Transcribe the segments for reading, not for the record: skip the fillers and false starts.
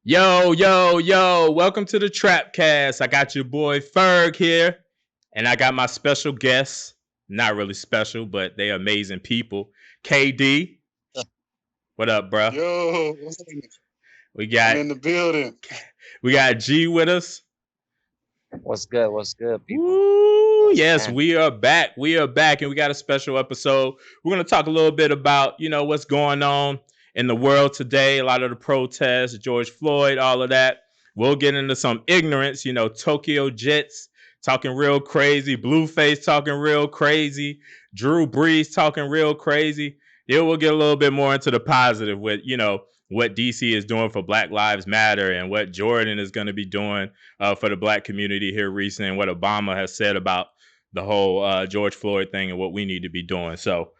Yo, yo, yo, welcome to the Trapkast. I got your boy Ferg here, and I got my special guests. Not really special, but they amazing people. KD, what up, bruh? Yo, what's up? We I'm got in the building. we got G with us. What's good? What's good, people? Woo! Yes, Man, we are back. We are back, and we got a special episode. We're gonna talk a little bit about what's going on in the world today. A lot of the protests, George Floyd, all of that. We'll get into some ignorance. Tokyo Jets talking real crazy, Blueface talking real crazy, Drew Brees talking real crazy. Then we'll get a little bit more into the positive with what DC is doing for Black Lives Matter and what Jordan is going to be doing for the black community here recently and what Obama has said about the whole George Floyd thing and what we need to be doing. So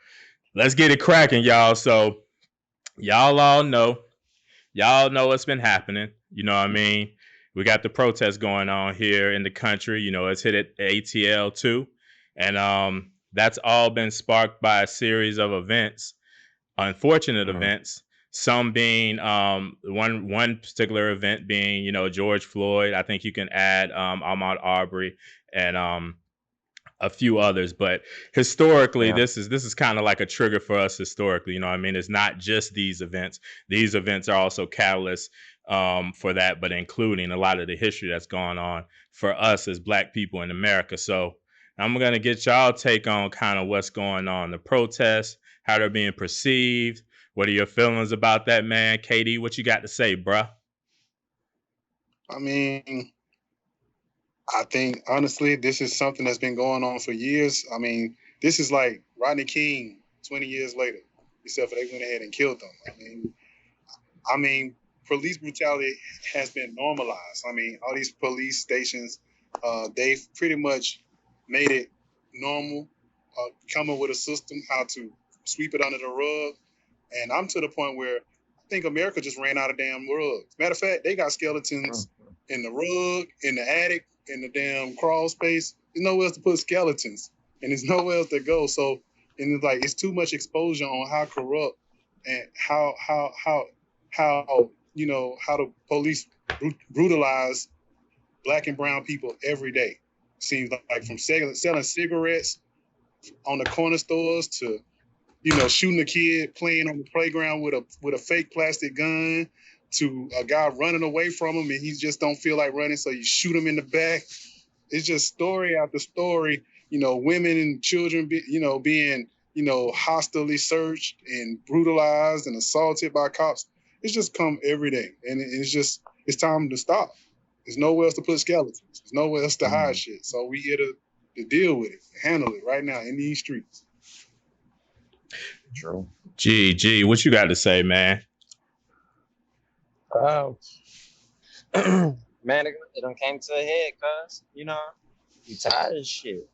let's get it cracking, y'all. So y'all all know, what's been happening. You know what I mean? We got the protests going on here in the country. It's hit at ATL too. And that's all been sparked by a series of events, unfortunate events. Some being one particular event being George Floyd. I think you can add Ahmaud Arbery and a few others, but historically, yeah, this is kind of like a trigger for us historically. You know what I mean? It's not just these events. These events are also catalysts for that, but including a lot of the history that's gone on for us as Black people in America. So I'm gonna get y'all take on kind of what's going on, the protests, how they're being perceived. What are your feelings about that, man? KD, what you got to say, bruh? I mean, I think honestly, this is something that's been going on for years. I mean, this is like Rodney King 20 years later, except for they went ahead and killed them. I mean, police brutality has been normalized. I mean, all these police stations, they've pretty much made it normal, coming with a system how to sweep it under the rug. And I'm to the point where I think America just ran out of damn rugs. Matter of fact, they got skeletons in the rug, in the attic, in the damn crawl space. There's nowhere else to put skeletons, and there's nowhere else to go. So, and it's like it's too much exposure on how corrupt and how how the police brutalize black and brown people every day. Seems like from selling cigarettes on the corner stores to shooting a kid playing on the playground with a fake plastic gun to a guy running away from him and he just don't feel like running, so you shoot him in the back. It's just story after story. Women and children, being hostilely searched and brutalized and assaulted by cops. It's just come every day, and it's time to stop. There's nowhere else to put skeletons. There's nowhere else to hide shit. So we here to deal with it, handle it right now in these streets. true. G, what you got to say, man? Um, man, it done came to a head, cuz, we tired of shit.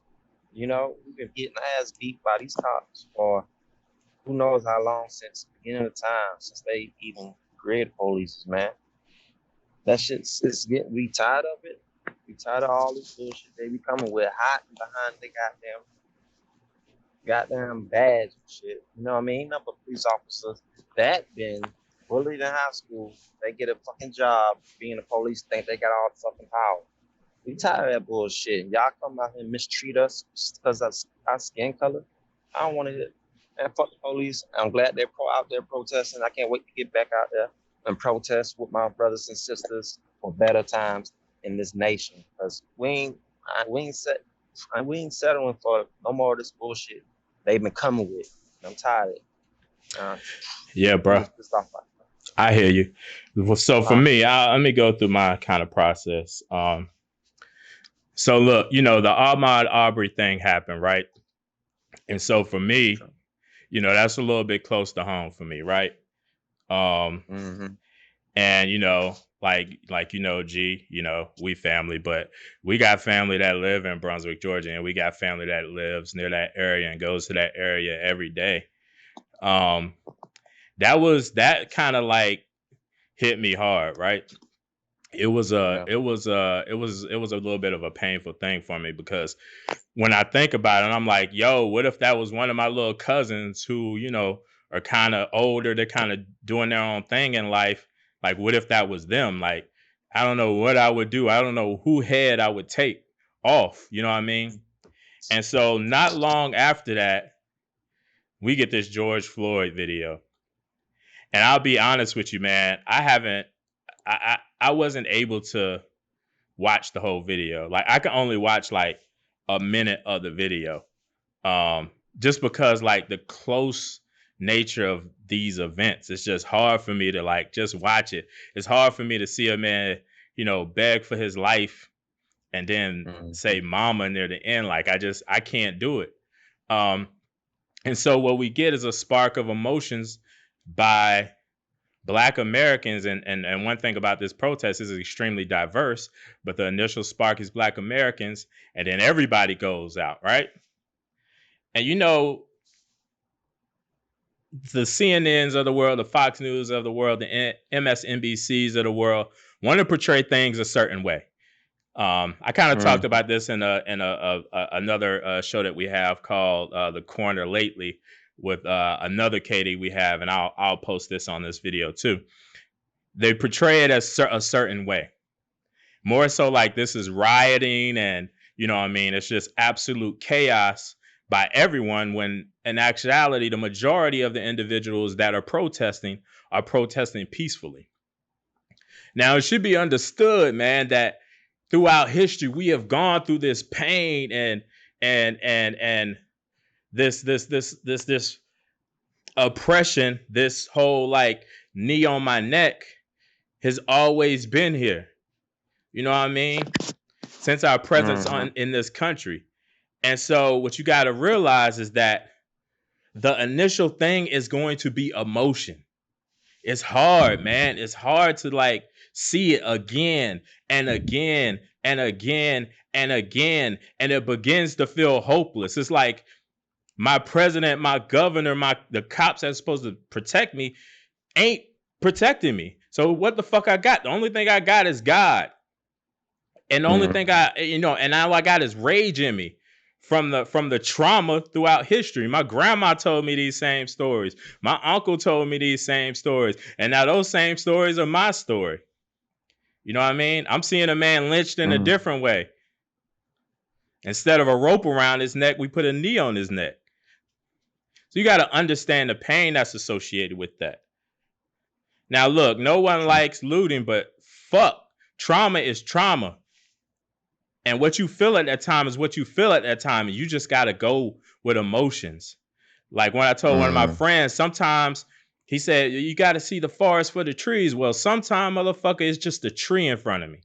We've been getting our ass beat by these cops for who knows how long since the beginning of time, since they even created police, man. That shit's it's getting, we tired of it. We tired of all this bullshit they be coming with hot and behind the goddamn badge and shit. You know what I mean? Number of police officers that been bullied in high school, they get a fucking job being a police, think they got all the fucking power. We tired of that bullshit. Y'all come out here and mistreat us just because of our skin color. I don't want to hear it. And fuck the police. I'm glad they're out there protesting. I can't wait to get back out there and protest with my brothers and sisters for better times in this nation. Because we ain't settling for no more of this bullshit they've been coming with. I'm tired of it. Yeah, bro. I hear you. So for me, let me go through my kind of process. So look, the Ahmaud Arbery thing happened, right? And so for me, that's a little bit close to home for me, right? And G, we family, but we got family that live in Brunswick, Georgia, and we got family that lives near that area and goes to that area every day. That kind of like hit me hard, right? It was a little bit of a painful thing for me because when I think about it, I'm like, yo, what if that was one of my little cousins who, are kind of older, they're kind of doing their own thing in life, Like, what if that was them? Like, I don't know what I would do. I don't know who head I would take off. You know what I mean? And so not long after that, we get this George Floyd video. And I'll be honest with you, man. I wasn't able to watch the whole video. Like, I could only watch like a minute of the video. Just because like the close nature of these events, it's just hard for me to like just watch it. It's hard for me to see a man, beg for his life and then say mama near the end. Like, I can't do it. And so what we get is a spark of emotions by Black Americans. And one thing about this protest is it's extremely diverse, but the initial spark is Black Americans, and then everybody goes out, right? And the CNNs of the world, the Fox News of the world, the MSNBCs of the world want to portray things a certain way. I kind of talked about this in another show that we have called The Corner lately with another Katie we have, and I'll post this on this video too. They portray it as a certain way, more so like this is rioting and it's just absolute chaos by everyone, when in actuality the majority of the individuals that are protesting peacefully. Now, it should be understood, man, that throughout history, we have gone through this pain and this oppression, this whole like knee on my neck has always been here. You know what I mean? Since our presence in this country. And so what you got to realize is that the initial thing is going to be emotion. It's hard, man. It's hard to like see it again and again and again and again. And it begins to feel hopeless. It's like my president, my governor, the cops that's supposed to protect me ain't protecting me. So what the fuck I got? The only thing I got is God. And the only thing and now I got is rage in me from the trauma throughout history. My grandma told me these same stories. My uncle told me these same stories. And now those same stories are my story. You know what I mean? I'm seeing a man lynched in a different way. Instead of a rope around his neck, we put a knee on his neck. So you got to understand the pain that's associated with that. Now, look, no one likes looting, but fuck, trauma is trauma. And what you feel at that time is what you feel at that time. And you just got to go with emotions. Like when I told one of my friends, sometimes he said, you got to see the forest for the trees. Well, sometimes, motherfucker, it's just a tree in front of me.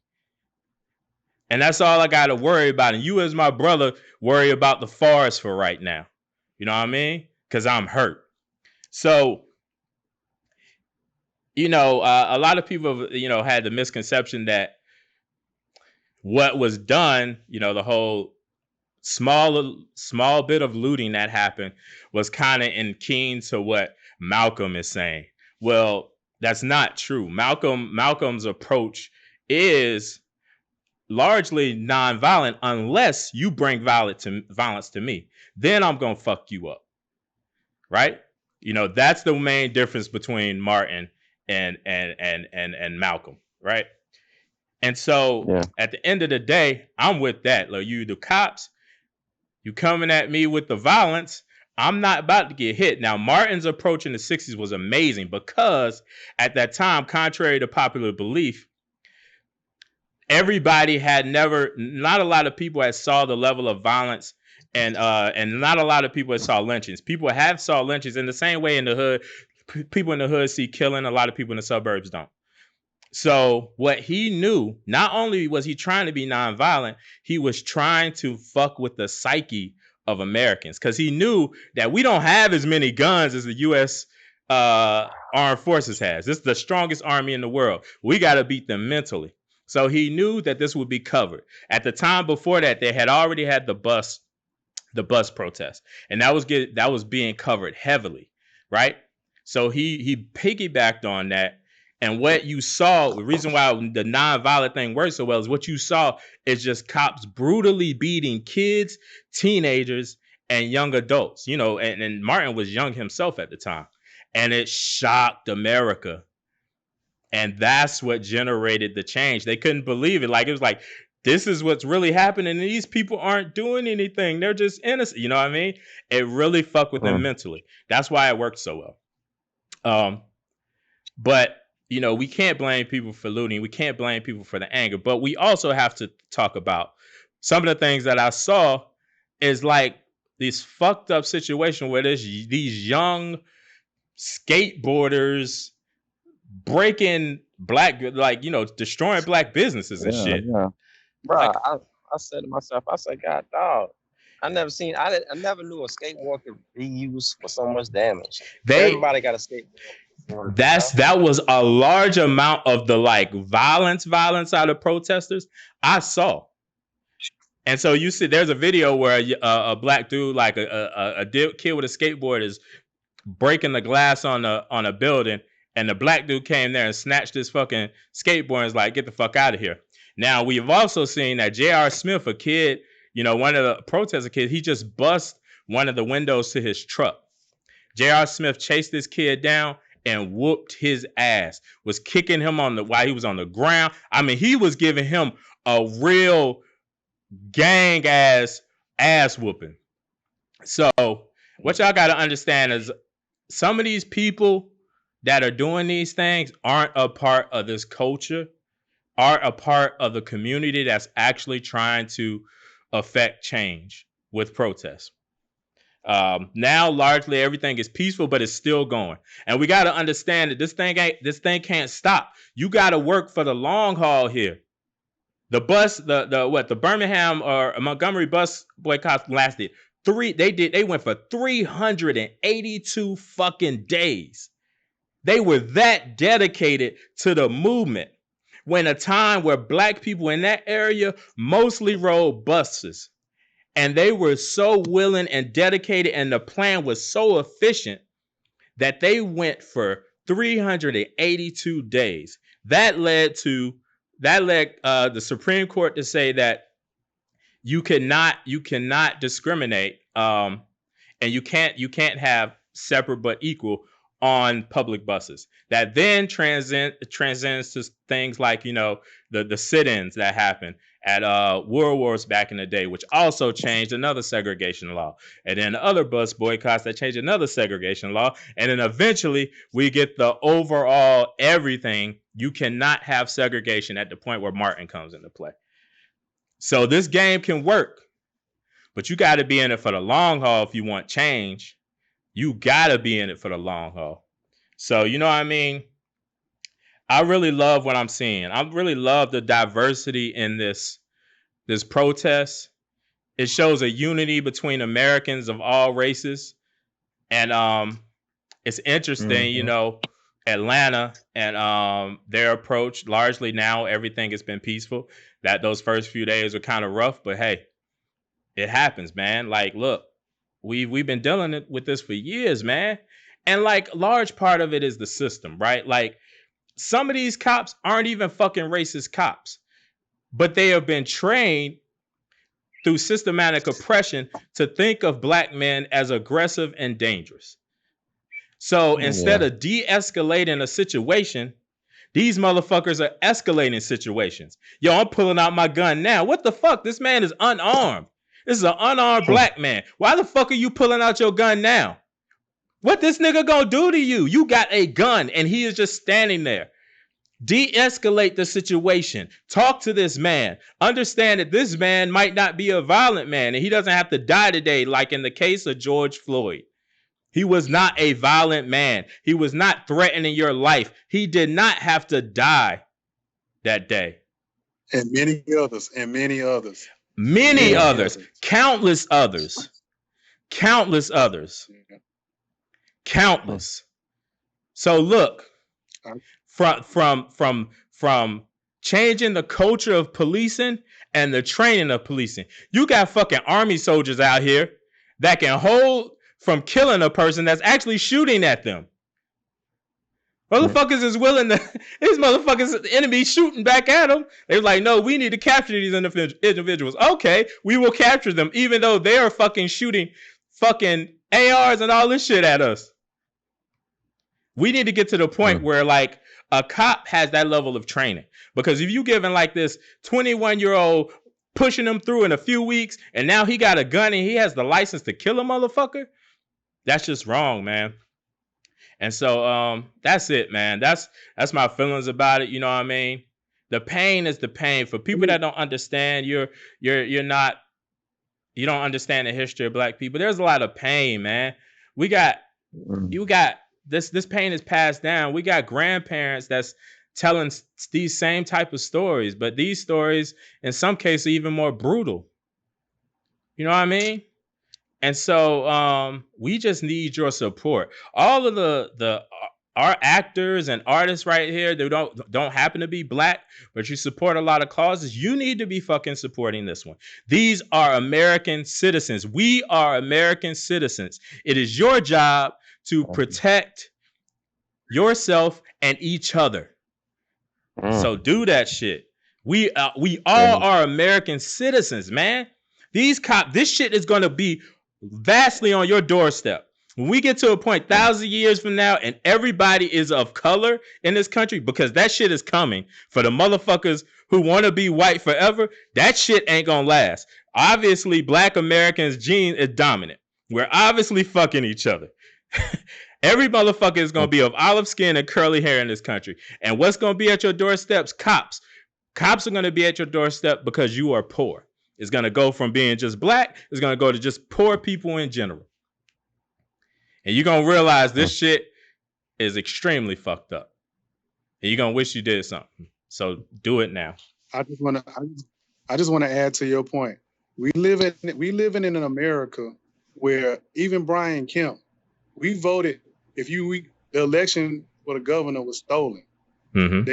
And that's all I got to worry about. And you as my brother, worry about the forest for right now. You know what I mean? Because I'm hurt. So, a lot of people, had the misconception that what was done, the whole small bit of looting that happened was kind of in keen to what Malcolm is saying. Well, that's not true. Malcolm's approach is largely nonviolent unless you bring violence to me. Then I'm going to fuck you up. Right? That's the main difference between Martin and Malcolm, right? And so at the end of the day, I'm with that. Like, you, the cops, you coming at me with the violence, I'm not about to get hit. Now, Martin's approach in the 60s was amazing because at that time, contrary to popular belief, everybody not a lot of people had saw the level of violence and not a lot of people had saw lynchings. People have saw lynchings in the same way in the hood. People in the hood see killing. A lot of people in the suburbs don't. So what he knew, not only was he trying to be nonviolent, he was trying to fuck with the psyche of Americans, because he knew that we don't have as many guns as the U.S. Armed Forces has. This is the strongest army in the world. We got to beat them mentally. So he knew that this would be covered. At the time before that, they had already had the bus protest, and that was being covered heavily, right? So he piggybacked on that. And what you saw, the reason why the nonviolent thing works so well is what you saw is just cops brutally beating kids, teenagers, and young adults. And Martin was young himself at the time. And it shocked America. And that's what generated the change. They couldn't believe it. Like, it was like, this is what's really happening. And these people aren't doing anything. They're just innocent. You know what I mean? It really fucked with them mentally. That's why it worked so well. But, you know, we can't blame people for looting. We can't blame people for the anger. But we also have to talk about some of the things that I saw is like this fucked up situation where there's these young skateboarders breaking black, like, you know, destroying black businesses and shit. Yeah. Bro, Like, I said to myself, I said, God, dog, I never knew a skateboard could be used for so much damage. Everybody got a skateboard. That was a large amount of the like violence out of protesters I saw. And so you see, there's a video where a black dude, like a kid with a skateboard, is breaking the glass on a building, and the black dude came there and snatched his fucking skateboard and was like, get the fuck out of here. Now, we've also seen that J.R. Smith, a kid, you know, one of the protester kids, he just bust one of the windows to his truck. J.R. Smith chased this kid down and whooped his ass, was kicking him while he was on the ground. I mean, he was giving him a real gang ass whooping. So what y'all got to understand is some of these people that are doing these things aren't a part of this culture, aren't a part of the community that's actually trying to affect change with protests. Now largely everything is peaceful, but it's still going. And we got to understand that this thing can't stop. You got to work for the long haul here. The Birmingham or Montgomery bus boycott lasted they went for 382 fucking days. They were that dedicated to the movement when a time where black people in that area mostly rode buses. And they were so willing and dedicated, and the plan was so efficient that they went for 382 days. That led the Supreme Court to say that you cannot discriminate, and you can't have separate but equal on public buses. That then transcends to things like, you know, the sit-ins that happened at Woolworth's back in the day, which also changed another segregation law. And then other bus boycotts that changed another segregation law. And then eventually we get the overall everything. You cannot have segregation at the point where Martin comes into play. So this game can work, but you got to be in it for the long haul if you want change. You got to be in it for the long haul. So, you know what I mean? I really love what I'm seeing. I really love the diversity in this protest. It shows a unity between Americans of all races. And it's interesting, you know, Atlanta and their approach. Largely now everything has been peaceful. That those first few days were kind of rough, but hey, it happens, man. Like, look, we've been dealing with this for years, man. And like, large part of it is the system, right? Like, some of these cops aren't even fucking racist cops, but they have been trained through systematic oppression to think of black men as aggressive and dangerous. So instead of de-escalating a situation, these motherfuckers are escalating situations. Yo, I'm pulling out my gun now. What the fuck? This man is unarmed. This is an unarmed black man. Why the fuck are you pulling out your gun now? What this nigga gonna do to you? You got a gun and he is just standing there. De-escalate the situation. Talk to this man. Understand that this man might not be a violent man and he doesn't have to die today, like in the case of George Floyd. He was not a violent man. He was not threatening your life. He did not have to die that day. And many others. Countless others. So look, from changing the culture of policing and the training of policing, you got fucking army soldiers out here that can hold from killing a person that's actually shooting at them. Motherfuckers is willing to, these motherfuckers, the enemy shooting back at them. They're like, no, we need to capture these individuals. Okay, we will capture them, even though they are fucking shooting fucking ARs and all this shit at us. We need to get to the point where, like, A cop has that level of training, because if you giving like this 21-year-old pushing him through in a few weeks, and now he got a gun and he has the license to kill a motherfucker, that's just wrong, man. And so that's it, man. That's my feelings about it. You know what I mean? The pain is the pain. For people that don't understand, you're not, you don't understand the history of black people. There's a lot of pain, man. You got this pain is passed down. We got grandparents that's telling these same type of stories, but these stories in some cases are even more brutal. You know what I mean? And so we just need your support. All of the our actors and artists right here, they don't happen to be black, but you support a lot of causes. You need to be fucking supporting this one. These are American citizens. We are American citizens. It is your job to protect yourself and each other. So do that shit. We all are American citizens, man. This shit is gonna be vastly on your doorstep. When we get to a point 1,000 years from now and everybody is of color in this country, because that shit is coming for the motherfuckers who want to be white forever, that shit ain't gonna last. Obviously, black Americans' gene is dominant. We're obviously fucking each other. Every motherfucker is gonna be of olive skin and curly hair in this country. And what's gonna be at your doorsteps? Cops. Cops are gonna be at your doorstep because you are poor. It's going to go from being just black, it's going to go to just poor people in general. And you're going to realize this shit is extremely fucked up. And you're going to wish you did something. So do it now. I just want to add to your point. We living in an America where even Brian Kemp, we voted, the election for the governor was stolen. Mm-hmm.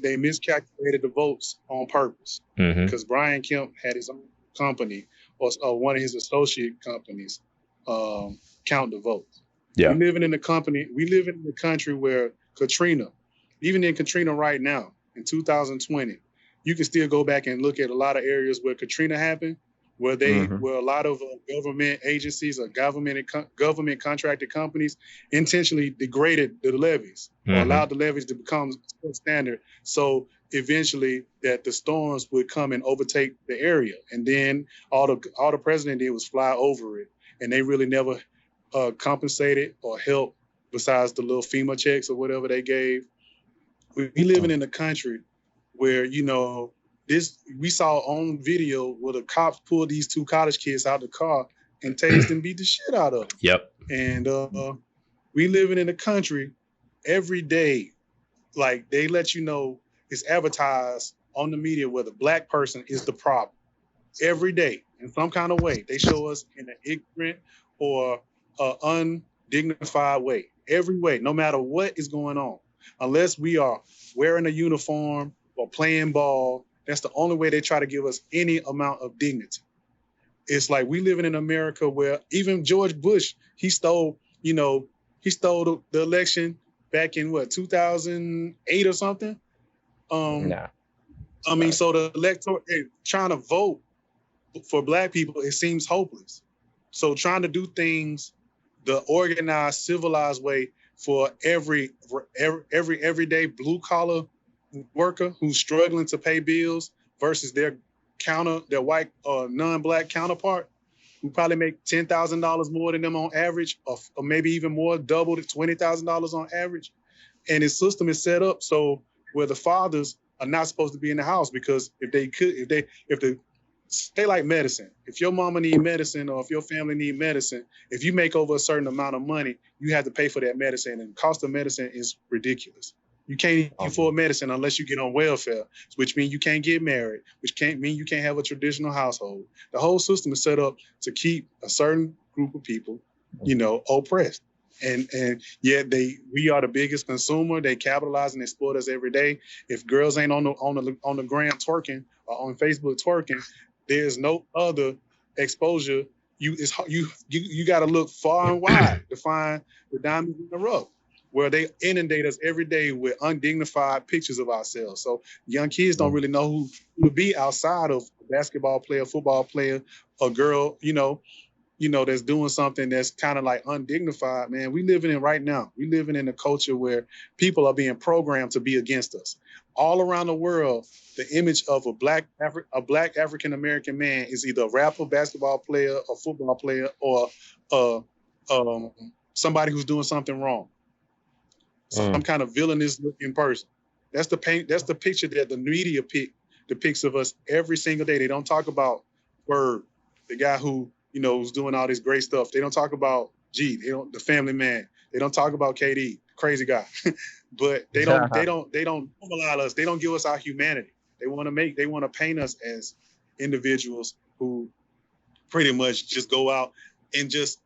They miscalculated the votes on purpose, because Brian Kemp had his own company or one of his associate companies count the votes. Yeah, we live in the country where Katrina, even in Katrina right now in 2020, you can still go back and look at a lot of areas where Katrina happened, where where a lot of government agencies or government contracted companies intentionally degraded the levees or allowed the levees to become standard. So eventually that the storms would come and overtake the area. And then all the president did was fly over it. And they really never compensated or helped besides the little FEMA checks or whatever they gave. We living in a country where, we saw on video where the cops pulled these two college kids out of the car and tased and beat the shit out of them. Yep. And we living in a country every day, like they let you know it's advertised on the media where the black person is the problem. Every day, in some kind of way, they show us in an ignorant or undignified way. Every way, no matter what is going on, unless we are wearing a uniform or playing ball. That's the only way they try to give us any amount of dignity. It's like we living in America where even George Bush, he stole the election back in 2008 or something. So the electorate trying to vote for black people, it seems hopeless. So trying to do things the organized, civilized way for every everyday blue collar worker who's struggling to pay bills versus their white non-black counterpart who probably make $10,000 more than them on average, or maybe even more, double to $20,000 on average. And his system is set up so where the fathers are not supposed to be in the house, because stay like medicine. If your mama need medicine or if your family need medicine, if you make over a certain amount of money, you have to pay for that medicine, and the cost of medicine is ridiculous. You can't afford medicine unless you get on welfare, which means you can't get married, which can't mean you can't have a traditional household. The whole system is set up to keep a certain group of people, oppressed. And yet we are the biggest consumer. They capitalize and exploit us every day. If girls ain't on the gram twerking or on Facebook twerking, there's no other exposure. You got to look far and wide to find the diamonds in the rough, where they inundate us every day with undignified pictures of ourselves. So young kids don't really know who to be outside of a basketball player, football player, a girl, that's doing something that's kind of like undignified, man, we living in right now. We living in a culture where people are being programmed to be against us. All around the world, the image of a black African American man is either a rapper, basketball player, a football player, or uh, somebody who's doing something wrong, some kind of villainous looking person. That's the picture that the media depicts of us every single day. They don't talk about Bird, the guy who who's doing all this great stuff. They don't talk about the family man. They don't talk about KD, crazy guy. But they don't normalize us. They don't give us our humanity. They want to paint us as individuals who pretty much just go out and just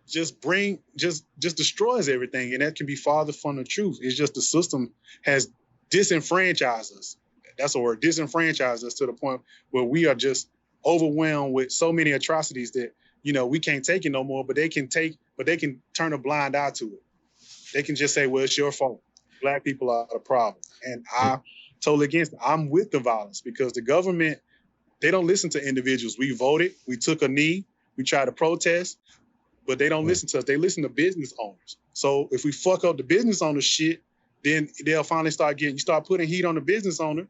destroys everything, and that can be farther from the truth. It's just the system has disenfranchised us. That's a word, disenfranchised us to the point where we are just overwhelmed with so many atrocities that we can't take it no more. But they can turn a blind eye to it. They can just say, well, it's your fault. Black people are the problem. And I'm totally against it. I'm with the violence because the government, they don't listen to individuals. We voted, we took a knee, we tried to protest, but they don't listen to us. They listen to business owners. So if we fuck up the business owner shit, then they'll finally you start putting heat on the business owner,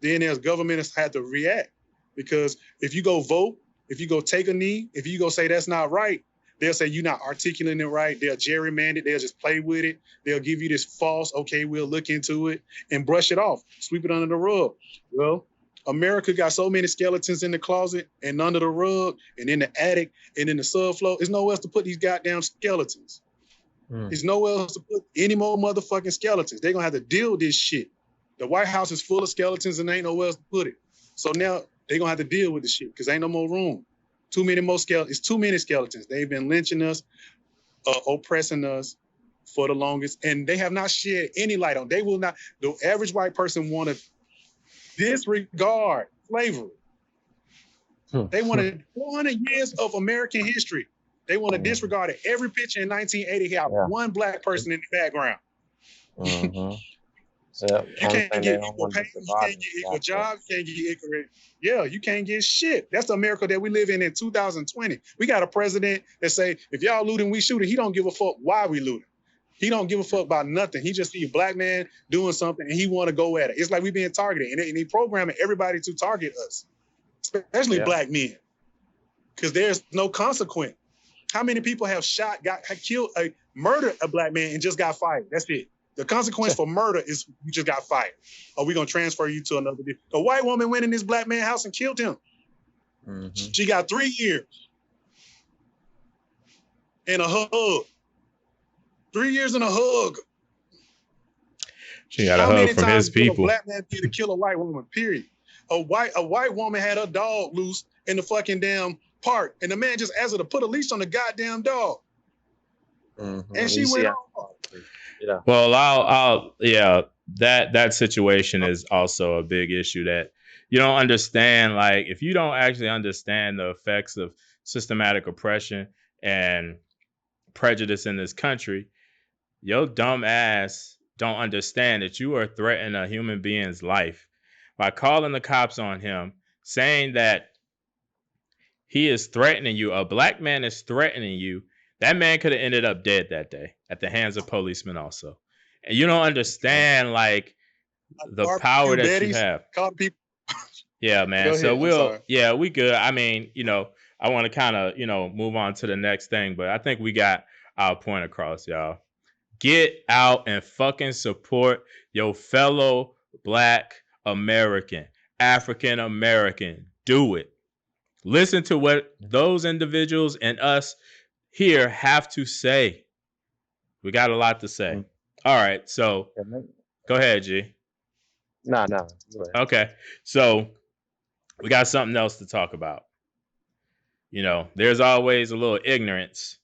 then there's government have to react. Because if you go vote, if you go take a knee, if you go say that's not right, they'll say you're not articulating it right. They'll gerrymander it. They'll just play with it. They'll give you this false, okay, we'll look into it and brush it off, sweep it under the rug. Well, America got so many skeletons in the closet and under the rug and in the attic and in the subfloor. There's nowhere else to put these goddamn skeletons. There's nowhere else to put any more motherfucking skeletons. They're going to have to deal with this shit. The White House is full of skeletons and ain't nowhere else to put it. So now they're going to have to deal with the shit because ain't no more room. Too many more skeletons. It's too many skeletons. They've been lynching us, oppressing us for the longest, and they have not shed any light on. They will not. The average white person want to disregard slavery. They wanted 400 years of American history. They want to disregard it. Every picture in 1980 had one black person in the background. So you can't get equal pay, you can't get equal jobs, you can't get equal. You can't get shit. That's the America that we live in 2020. We got a president that say, if y'all looting, we shooting. He don't give a fuck why we looting. He don't give a fuck about nothing. He just see a black man doing something and he want to go at it. It's like we being targeted, and he programming everybody to target us, especially black men, because there's no consequence. How many people have killed, murdered a black man and just got fired? That's it. The consequence for murder is you just got fired. Or we're going to transfer you to another. A white woman went in this black man's house and killed him. She got 3 years and a hug. 3 years and a hug. She got a hug from his people. A black man did to kill a white woman, period. A white woman had her dog loose in the fucking damn park, and the man just asked her to put a leash on the goddamn dog. And she went off. Yeah. Well, that situation is also a big issue that you don't understand. Like, if you don't actually understand the effects of systematic oppression and prejudice in this country, your dumb ass don't understand that you are threatening a human being's life by calling the cops on him, saying that he is threatening you. A black man is threatening you. That man could have ended up dead that day at the hands of policemen also. And you don't understand, like, the power that you have. Yeah, man. So we good. I mean, I want to kind of, move on to the next thing, but I think we got our point across, y'all. Get out and fucking support your fellow Black American, African American. Do it. Listen to what those individuals and us here have to say. We got a lot to say. All right, so go ahead, G. No. Okay, so we got something else to talk about. There's always a little ignorance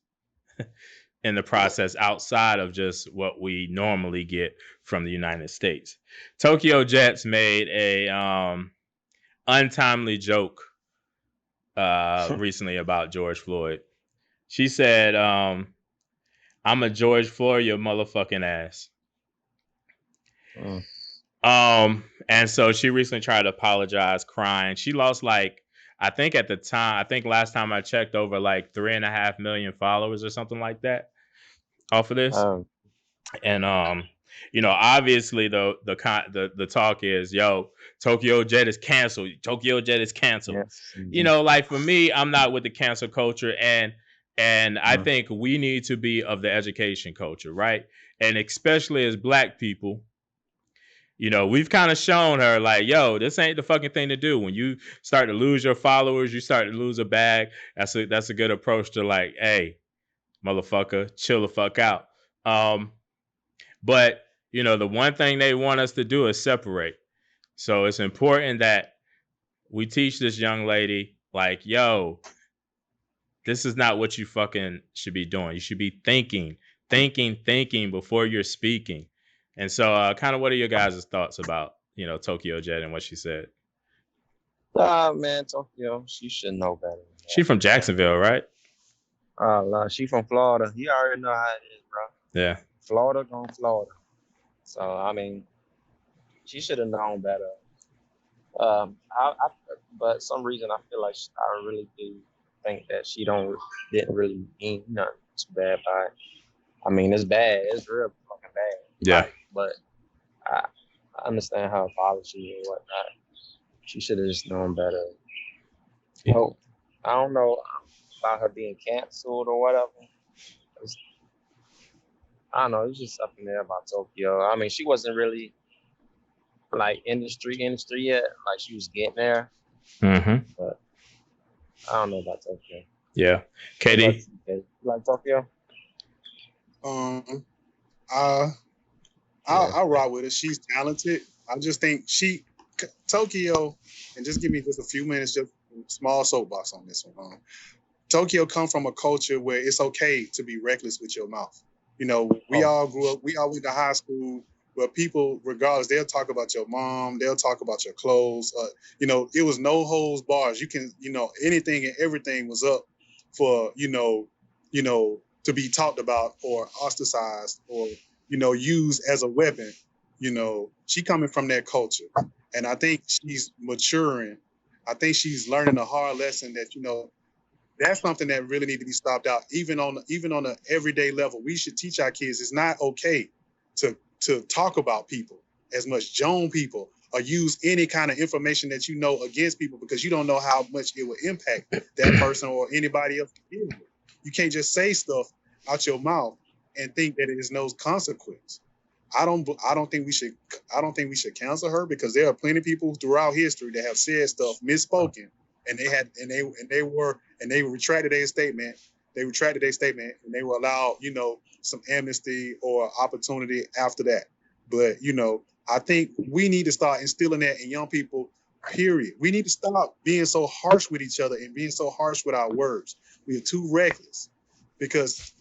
in the process outside of just what we normally get from the United States. Tokyo Jets made a untimely joke recently about George Floyd. She said, I'm a George Floyd, your motherfucking ass. And so she recently tried to apologize, crying. She lost, like, I think at the time, I think last time I checked, over like 3.5 million followers or something like that off of this. And obviously the talk is, yo, Tokyo Jet is canceled. Tokyo Jet is canceled. Yes. Mm-hmm. Like for me, I'm not with the cancel culture, and I think we need to be of the education culture, right? And especially as Black people, we've kind of shown her like, yo, this ain't the fucking thing to do. When you start to lose your followers, you start to lose a bag. That's a good approach to like, hey, motherfucker, chill the fuck out. But the one thing they want us to do is separate. So it's important that we teach this young lady, like, yo, this is not what you fucking should be doing. You should be thinking before you're speaking. And so kind of what are your guys' thoughts about, Tokyo Jet and what she said? Man, Tokyo, she should know better. She from Jacksonville, right? No, she from Florida. You already know how it is, bro. Yeah. Florida gone Florida. So, I mean, she should have known better. But some reason I feel like I really do think that she didn't really mean nothing too bad by it. I mean, it's bad. It's real fucking bad. Yeah. Like, but I understand her apology and whatnot. She should have just known better. Yeah. So, I don't know about her being canceled or whatever. I don't know. It's just something there about Tokyo. I mean, she wasn't really like industry yet. Like she was getting there. Mm-hmm. But I don't know about Tokyo. Yeah. Katie? You like Tokyo? I rock with her. She's talented. I just think Tokyo, and just give me just a few minutes, just a small soapbox on this one. Tokyo come from a culture where it's okay to be reckless with your mouth. We all grew up, we all went to high school where people, regardless, they'll talk about your mom, they'll talk about your clothes. It was no holds bars. You can, anything and everything was up for, to be talked about or ostracized or, used as a weapon. She coming from that culture. And I think she's maturing. I think she's learning a hard lesson that, that's something that really need to be stopped out. Even on an everyday level, we should teach our kids it's not okay to talk about people as much, Joan people, or use any kind of information that against people, because you don't know how much it will impact that person or anybody else. You can't just say stuff out your mouth and think that it is no consequence. I don't think we should cancel her, because there are plenty of people throughout history that have said stuff misspoken, and they retracted their statement. They retracted their statement, and they were allowed, some amnesty or opportunity after that. But I think we need to start instilling that in young people. Period. We need to stop being so harsh with each other and being so harsh with our words. We are too reckless, because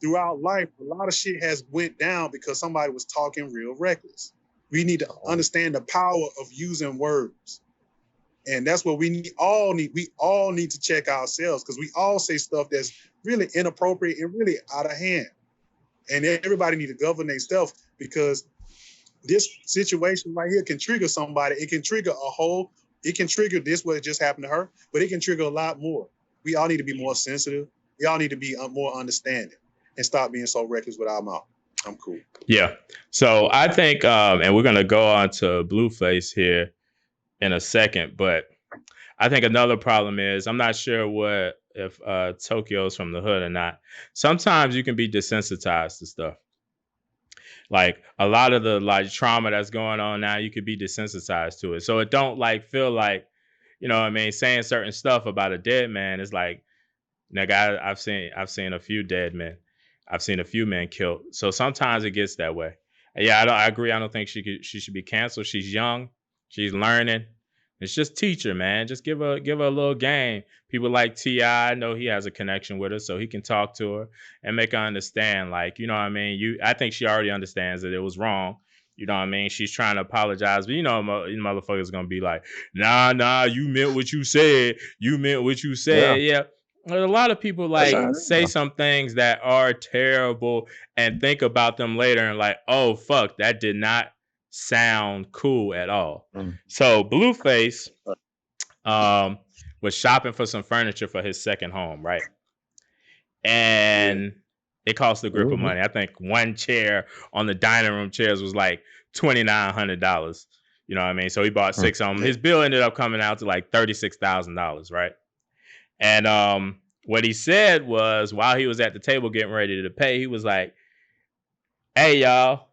throughout life, a lot of shit has went down because somebody was talking real reckless. We need to understand the power of using words. And that's what we all need to check ourselves, because we all say stuff that's really inappropriate and really out of hand. And everybody need to govern their stuff, because this situation right here can trigger somebody. It can trigger what just happened to her, but it can trigger a lot more. We all need to be more sensitive. We all need to be more understanding and stop being so reckless with our mouth. I'm cool. Yeah. So I think, and we're going to go on to Blueface here in a second, but I think another problem is, I'm not sure if Tokyo's from the hood or not. Sometimes you can be desensitized to stuff. Like a lot of the trauma that's going on now, you could be desensitized to it. So it don't feel like, saying certain stuff about a dead man is like, nigga, I've seen a few dead men. I've seen a few men killed. So sometimes it gets that way. Yeah, I agree. I don't think she should be canceled. She's young. She's learning. It's just teach her, man. Just give her a little game. People like T.I., I know he has a connection with her, so he can talk to her and make her understand. I think she already understands that it was wrong. You know what I mean? She's trying to apologize, but motherfuckers gonna be like, nah, you meant what you said. You meant what you said. Yeah. A lot of people say some things that are terrible and think about them later and like, oh fuck, that did not sound cool at all. So Blueface, was shopping for some furniture for his second home, right? And it cost a grip of money. I think one chair on the dining room chairs was like $2,900. You know what I mean? So he bought 6 of them. His bill ended up coming out to like $36,000, right? And what he said was, while he was at the table getting ready to pay, he was like, "Hey y'all,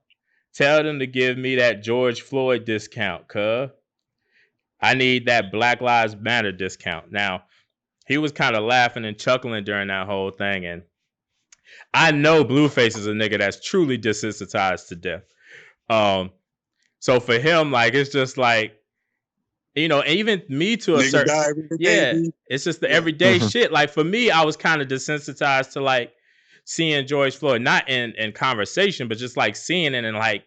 tell them to give me that George Floyd discount, cuz I need that Black Lives Matter discount." Now, he was kind of laughing and chuckling during that whole thing, and I know Blueface is a nigga that's truly desensitized to death. So for him, like, it's just like, you know, even me to a certain, it's just the everyday shit. Like for me, I was kind of desensitized to like seeing George Floyd, not in conversation, but just like seeing it and like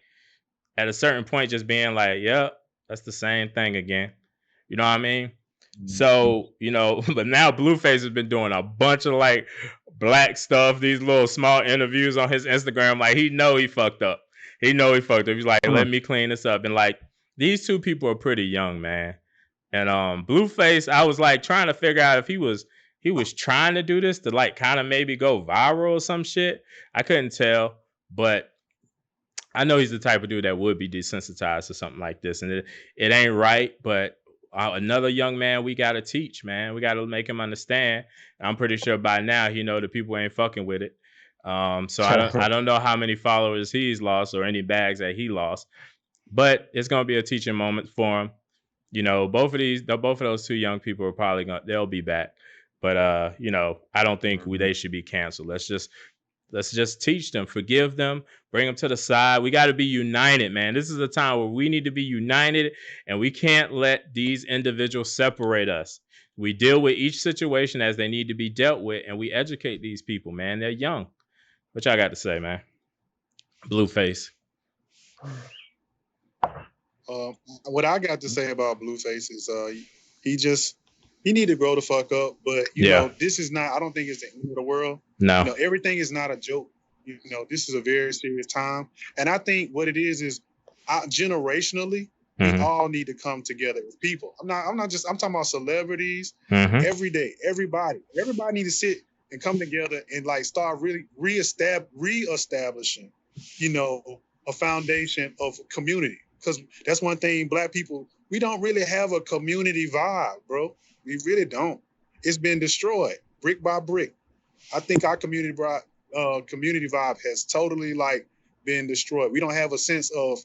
at a certain point, just being like, "Yep, that's the same thing again." You know what I mean? So, you know, but now Blueface has been doing a bunch of like black stuff, these little small interviews on his Instagram. Like he know he fucked up. He know he fucked up. He's like, "Let me clean this up." And like these two people are pretty young, man. And Blueface, I was like trying to figure out if he was trying to do this to like kind of maybe go viral or some shit. I couldn't tell, but I know he's the type of dude that would be desensitized to something like this, and it ain't right. But another young man we gotta teach, man. We gotta make him understand. I'm pretty sure by now he know the people ain't fucking with it. So I don't know how many followers he's lost or any bags that he lost, but it's gonna be a teaching moment for him. You know, both of those two young people are probably they'll be back. But you know, I don't think they should be canceled. Let's just teach them, forgive them, bring them to the side. We got to be united, man. This is a time where we need to be united, and we can't let these individuals separate us. We deal with each situation as they need to be dealt with, and we educate these people, man. They're young. What y'all got to say, man? Blueface. What I got to say about Blueface is he need to grow the fuck up. But you know, this is not. I don't think it's the end of the world. No, you know, everything is not a joke. You know, this is a very serious time, and I think what it is generationally, we all need to come together as people. I'm talking about celebrities. Every day, everybody need to sit and come together and like start really reestablishing, you know, a foundation of community. Because that's one thing, Black people, we don't really have a community vibe, bro. We really don't. It's been destroyed brick by brick. I think our community vibe has totally like been destroyed. We don't have a sense of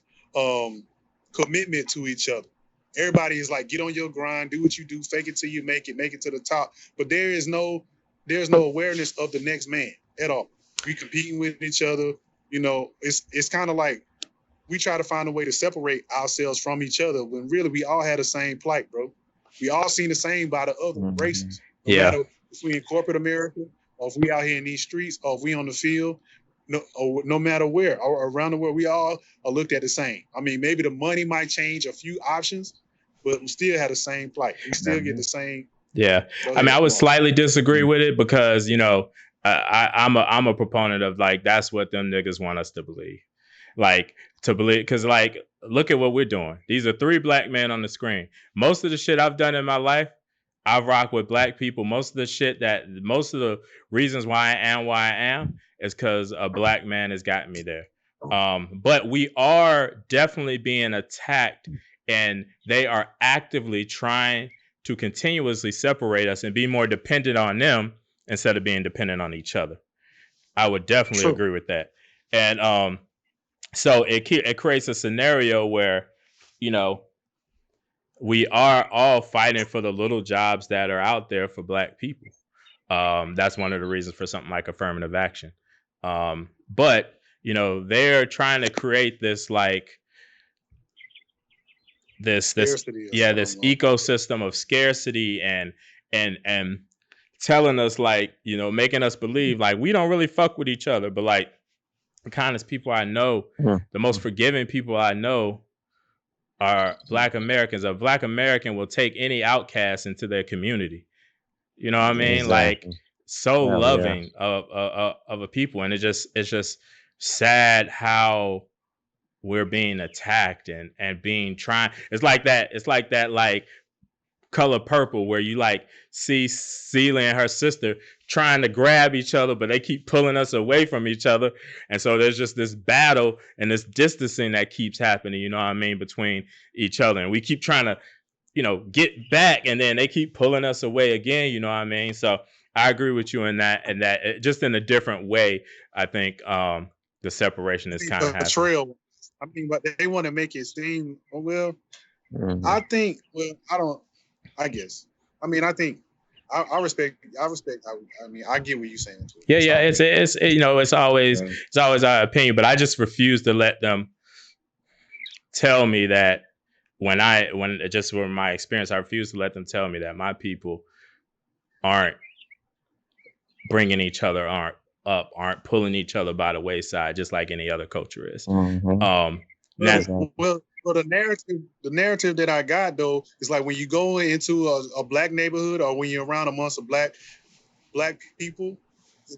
commitment to each other. Everybody is like, get on your grind, do what you do, fake it till you make it to the top. But there's no awareness of the next man at all. We competing with each other. You know, it's kind of like we try to find a way to separate ourselves from each other when really we all had the same plight, bro. We all seen the same by the other races. No matter if we in corporate America, or if we out here in these streets, or if we on the field, no matter where, or around the world, we all are looked at the same. I mean, maybe the money might change a few options, but we still have the same plight. We still get the same. Yeah. I mean, I would slightly disagree with it because, you know, I'm a proponent of like, that's what them niggas want us to believe. Like, to believe, because like, look at what we're doing. These are 3 black men on the screen. Most of the shit I've done in my life, I've rocked with black people. Most of the reasons why I am is because a black man has gotten me there. But we are definitely being attacked, and they are actively trying to continuously separate us and be more dependent on them instead of being dependent on each other. I would definitely agree with that. And so it creates a scenario where, you know, we are all fighting for the little jobs that are out there for black people. That's one of the reasons for something like affirmative action. But, you know, they're trying to create this like this ecosystem of scarcity and telling us like, you know, making us believe like we don't really fuck with each other, but like the kindest people I know, the most forgiving people I know are Black Americans. A Black American will take any outcast into their community. You know what I mean? Exactly. Like so loving of a people, and it's just sad how we're being attacked and being trying. It's like that like Color Purple, where you like see Celia and her sister trying to grab each other, but they keep pulling us away from each other. And so there's just this battle and this distancing that keeps happening, you know what I mean, between each other. And we keep trying to, get back, and then they keep pulling us away again, you know what I mean? So I agree with you in that, and that just in a different way, I think the separation is kind of happening. Betrayal. I mean, but they want to make it seem, I think, I guess. I mean, I think I respect. I mean, I get what you're saying too. Yeah. It's always our opinion, but I just refuse to let them tell me that when just from my experience, I refuse to let them tell me that my people aren't bringing each other, aren't pulling each other by the wayside, just like any other culture is. Well, the narrative that I got though is like when you go into a black neighborhood or when you're around amongst black people,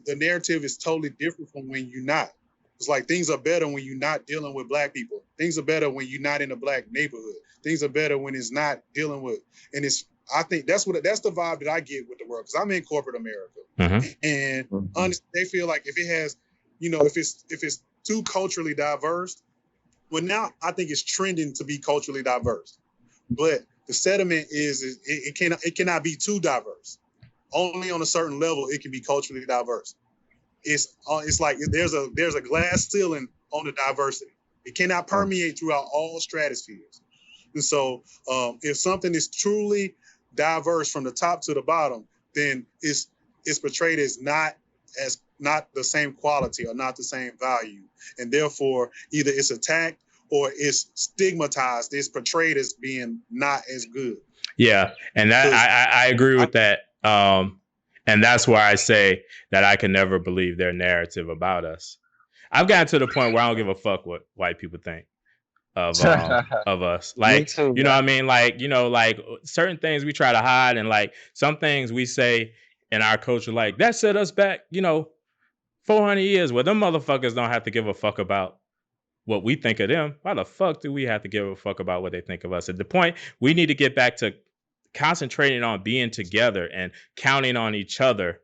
the narrative is totally different from when you're not. It's like things are better when you're not dealing with black people. Things are better when you're not in a black neighborhood. Things are better when it's not dealing with, and I think that's the vibe that I get with the world, because I'm in corporate America, and they feel like if it has, if it's too culturally diverse. Well, now I think it's trending to be culturally diverse, but the sentiment is it cannot be too diverse. Only on a certain level it can be culturally diverse. It's like there's a glass ceiling on the diversity. It cannot permeate throughout all stratospheres. And so, if something is truly diverse from the top to the bottom, then it's portrayed as not the same quality or not the same value. And therefore, either it's attacked or it's stigmatized. It's portrayed as being not as good. Yeah, and that I agree with that. And that's why I say that I can never believe their narrative about us. I've gotten to the point where I don't give a fuck what white people think of us. Like, too, you know what I mean? Like, like certain things we try to hide, and like some things we say in our culture, like that set us back, 400 years. Well, them motherfuckers don't have to give a fuck about what we think of them. Why the fuck do we have to give a fuck about what they think of us? At the point, we need to get back to concentrating on being together and counting on each other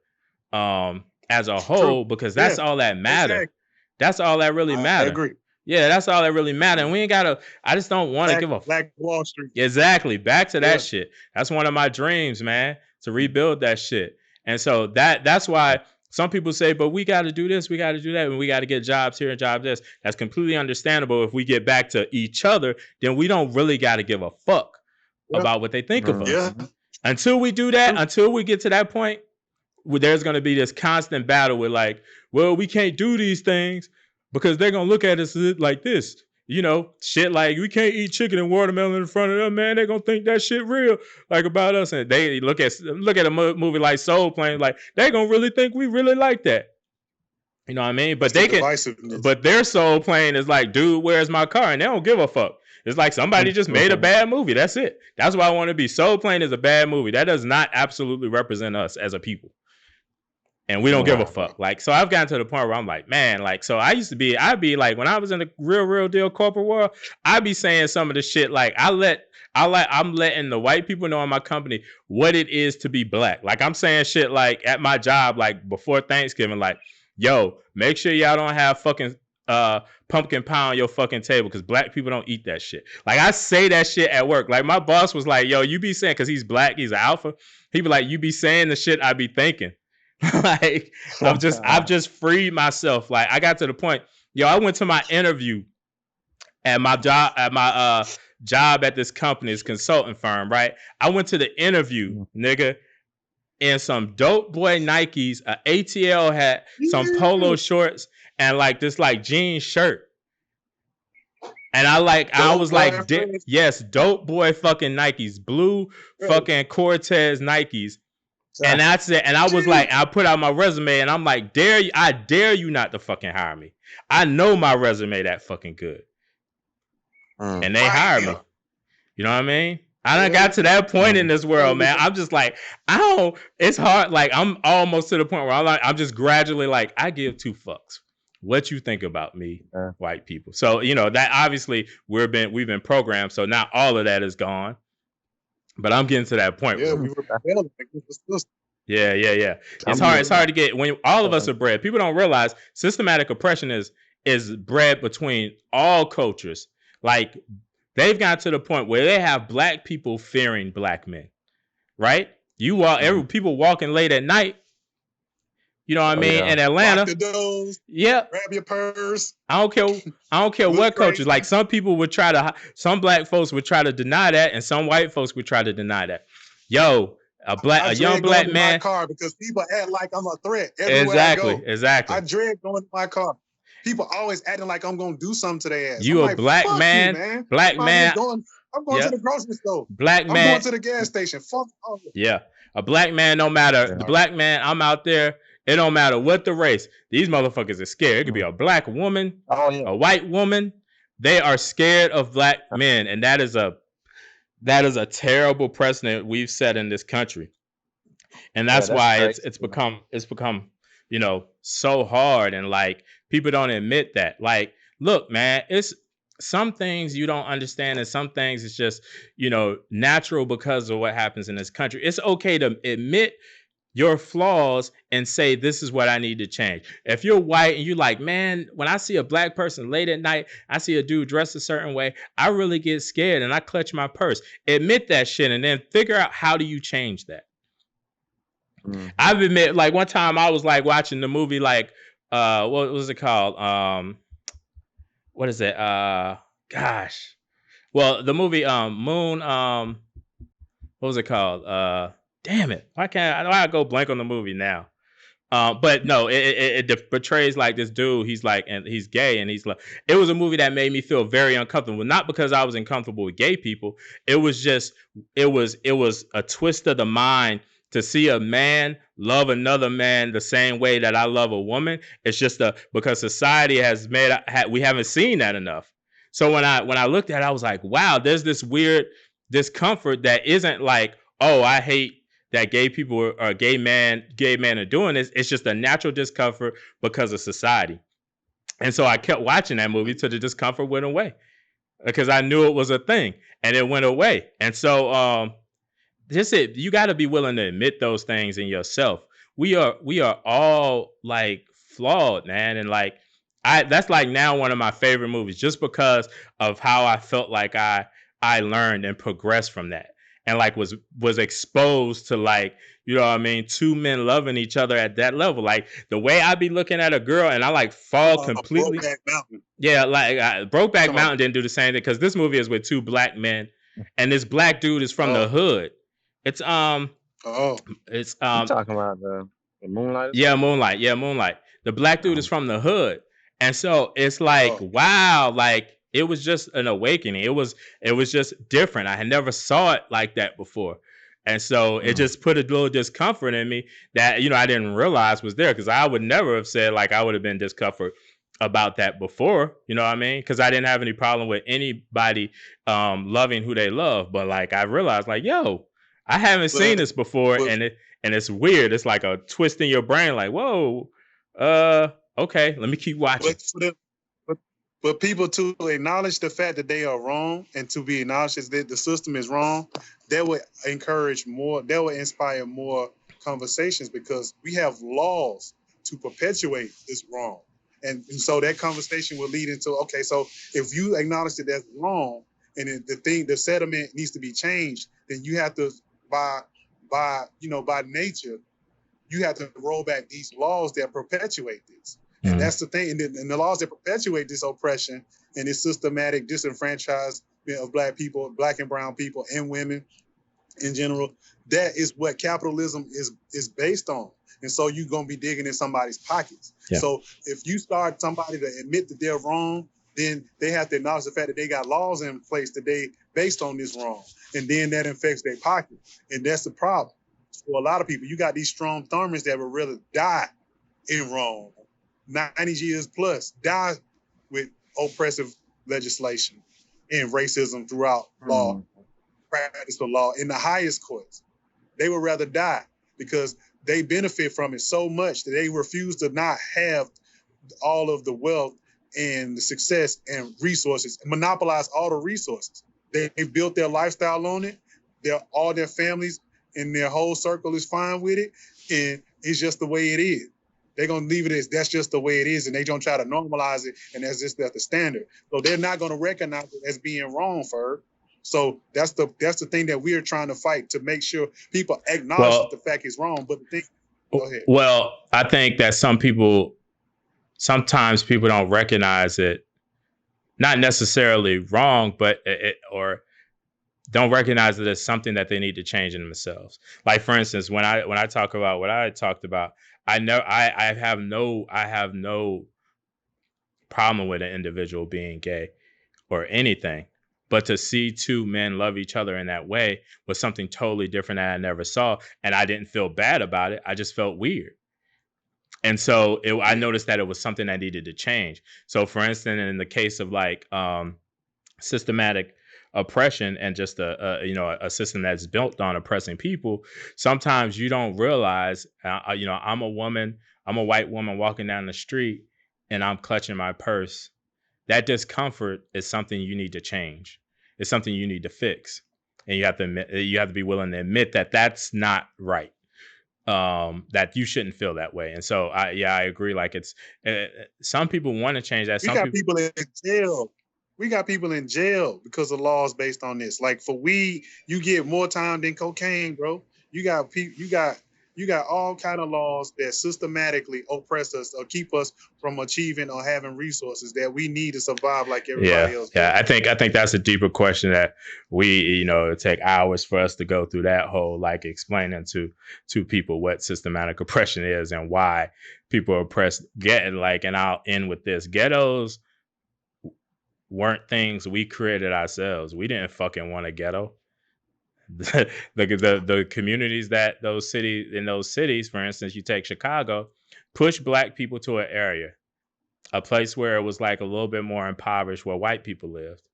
as a whole, because that's all that matters. Exactly. That's all that really matters. I agree. Yeah, that's all that really matters. And we ain't gotta, I just don't want to give a Black Wall Street. Exactly. Back to that shit. That's one of my dreams, man, to rebuild that shit. And so that's why some people say, but we got to do this, we got to do that, and we got to get jobs here and jobs this. That's completely understandable. If we get back to each other, then we don't really got to give a fuck about what they think of us. Until we do that, until we get to that point, where there's going to be this constant battle with like, well, we can't do these things because they're going to look at us like this. Shit like we can't eat chicken and watermelon in front of them, man. They're going to think that shit real, like about us. And they look at a movie like Soul Plane, like they're going to really think we really like that. You know what I mean? But but their Soul Plane is like, dude, where's my car? And they don't give a fuck. It's like somebody just made a bad movie. That's it. That's why I want to be. Soul Plane is a bad movie. That does not absolutely represent us as a people. And we don't give a fuck. Like, so I've gotten to the point where I'm like, man, like, so I'd be like, when I was in the real deal corporate world, I'd be saying some of the shit like I'm letting the white people know in my company what it is to be black. Like I'm saying shit like at my job, like before Thanksgiving, like, yo, make sure y'all don't have fucking pumpkin pie on your fucking table because black people don't eat that shit. Like I say that shit at work. Like my boss was like, yo, you be saying, because he's black, he's an alpha. He be like, you be saying the shit I be thinking. Like I've just freed myself. Like I got to the point, yo, I went to my interview at my job at this company, this consulting firm, right? I went to the interview, nigga, in some dope boy Nikes, a ATL hat, some polo shorts, and like this like jean shirt. And I was like, yes, dope boy fucking Nikes, blue fucking Cortez Nikes. And that's it. And I was like, I put out my resume and I'm like, I dare you not to fucking hire me. I know my resume that fucking good. And they hired me. You know what I mean? I done got to that point in this world, man. I'm just like, it's hard. Like I'm almost to the point where I'm just gradually like, I give two fucks what you think about me, white people. So, that obviously we've been programmed. So now all of that is gone. But I'm getting to that point. Yeah, we were rebelling against the system. Yeah. It's I'm hard to get when all of us are bred. People don't realize systematic oppression is bred between all cultures. Like they've got to the point where they have black people fearing black men, right? You walk people walking late at night. You know what I mean? yeah. In Atlanta. Lock the doors. Yeah. Grab your purse. I don't care Look what cultures. crazy. Like some people would try to, some black folks would try to deny that, and some white folks would try to deny that. Yo, a young black man. My car because people act like I'm a threat everywhere I go. Exactly. I dread going to my car. People always acting like I'm gonna do something to their ass. You I'm a like, black man, you, man. black man. I'm going to the grocery store. Black man. I'm going to the gas station. Fuck all of it. Yeah, a black man. No matter the black man, I'm out there. It don't matter what the race. These motherfuckers are scared. It could be a black woman, a white woman. They are scared of black men, and that is a terrible precedent we've set in this country. And that's why it's become so hard, and like people don't admit that. Like, look, man, it's some things you don't understand, and some things it's just natural because of what happens in this country. It's okay to admit your flaws and say, this is what I need to change. If you're white and you're like, man, when I see a black person late at night, I see a dude dressed a certain way, I really get scared and I clutch my purse. Admit that shit and then figure out how do you change that. I've admit, like one time I was like watching the movie, like what was it called? What is it? Gosh. Well, the movie Moon, what was it called? Damn it. Why I go blank on the movie now? But no, it portrays like this dude, he's like, and he's gay, and he's like, it was a movie that made me feel very uncomfortable. Not because I was uncomfortable with gay people. It was a twist of the mind to see a man love another man the same way that I love a woman. It's just because society has we haven't seen that enough. So when I looked at it, I was like, wow, there's this weird discomfort that isn't like, oh, I hate that gay people or gay men are doing this. It's just a natural discomfort because of society. And so I kept watching that movie till the discomfort went away because I knew it was a thing and it went away. And so you got to be willing to admit those things in yourself. We are all like flawed, man. And like, that's like now one of my favorite movies just because of how I felt like I learned and progressed from that. And like was exposed to like, you know what I mean, two men loving each other at that level. Like the way I be looking at a girl and I like fall completely. Brokeback Mountain. Yeah, like Brokeback Mountain didn't do the same thing because this movie is with two black men, and this black dude is from the hood. It's you talking about the Moonlight? Yeah, Moonlight. The black dude is from the hood, and so it's like wow, like. It was just an awakening. It was just different. I had never saw it like that before. And so it just put a little discomfort in me that, I didn't realize was there because I would never have said like I would have been discomfort about that before. You know what I mean? Because I didn't have any problem with anybody loving who they love. But like I realized like, yo, I haven't seen this before. And it's weird. It's like a twist in your brain like, whoa, okay, let me keep watching. But people to acknowledge the fact that they are wrong and to be acknowledged that the system is wrong, that would encourage more, that would inspire more conversations because we have laws to perpetuate this wrong. And so that conversation will lead into, okay, so if you acknowledge that that's wrong and the settlement needs to be changed, then you have to, by nature, you have to roll back these laws that perpetuate this. And that's the thing. And the laws that perpetuate this oppression and this systematic disenfranchisement of black people, black and brown people, and women in general, that is what capitalism is based on. And so you're going to be digging in somebody's pockets. Yeah. So if you start somebody to admit that they're wrong, then they have to acknowledge the fact that they got laws in place that they based on this wrong. And then that infects their pocket. And that's the problem. For a lot of people, you got these strong thumbers that will really die in wrong. 90 years plus, die with oppressive legislation and racism throughout law, practice of law in the highest courts. They would rather die because they benefit from it so much that they refuse to not have all of the wealth and the success and resources, monopolize all the resources. They've built their lifestyle on it. all their families and their whole circle is fine with it, and it's just the way it is. They're gonna leave it as that's just the way it is, and they don't try to normalize it, and that's the standard. So they're not gonna recognize it as being wrong, Ferg. So that's the thing that we're trying to fight to make sure people acknowledge that the fact is wrong. But the thing, go ahead. Well, I think that sometimes people don't recognize it, not necessarily wrong, but or don't recognize it as something that they need to change in themselves. Like, for instance, when I talk about what I talked about, I have no problem with an individual being gay or anything. But to see two men love each other in that way was something totally different that I never saw. And I didn't feel bad about it. I just felt weird. And so I noticed that it was something that needed to change. So, for instance, in the case of like systematic oppression and just a system that's built on oppressing people, sometimes you don't realize, I'm a woman, I'm a white woman walking down the street and I'm clutching my purse. That discomfort is something you need to change. It's something you need to fix. And you have to be willing to admit that that's not right. That you shouldn't feel that way. And so I agree. Like, it's some people want to change that. We got people in jail. We got people in jail because of laws based on this. Like, for weed, you get more time than cocaine, bro. You got all kind of laws that systematically oppress us or keep us from achieving or having resources that we need to survive like everybody else. Yeah, I think that's a deeper question that we, it take hours for us to go through that whole, like, explaining to people what systematic oppression is and why people are oppressed. And I'll end with this. Ghettos weren't things we created ourselves. We didn't fucking want a ghetto. The communities that those cities, for instance, you take Chicago, push black people to an area, a place where it was like a little bit more impoverished, where white people lived.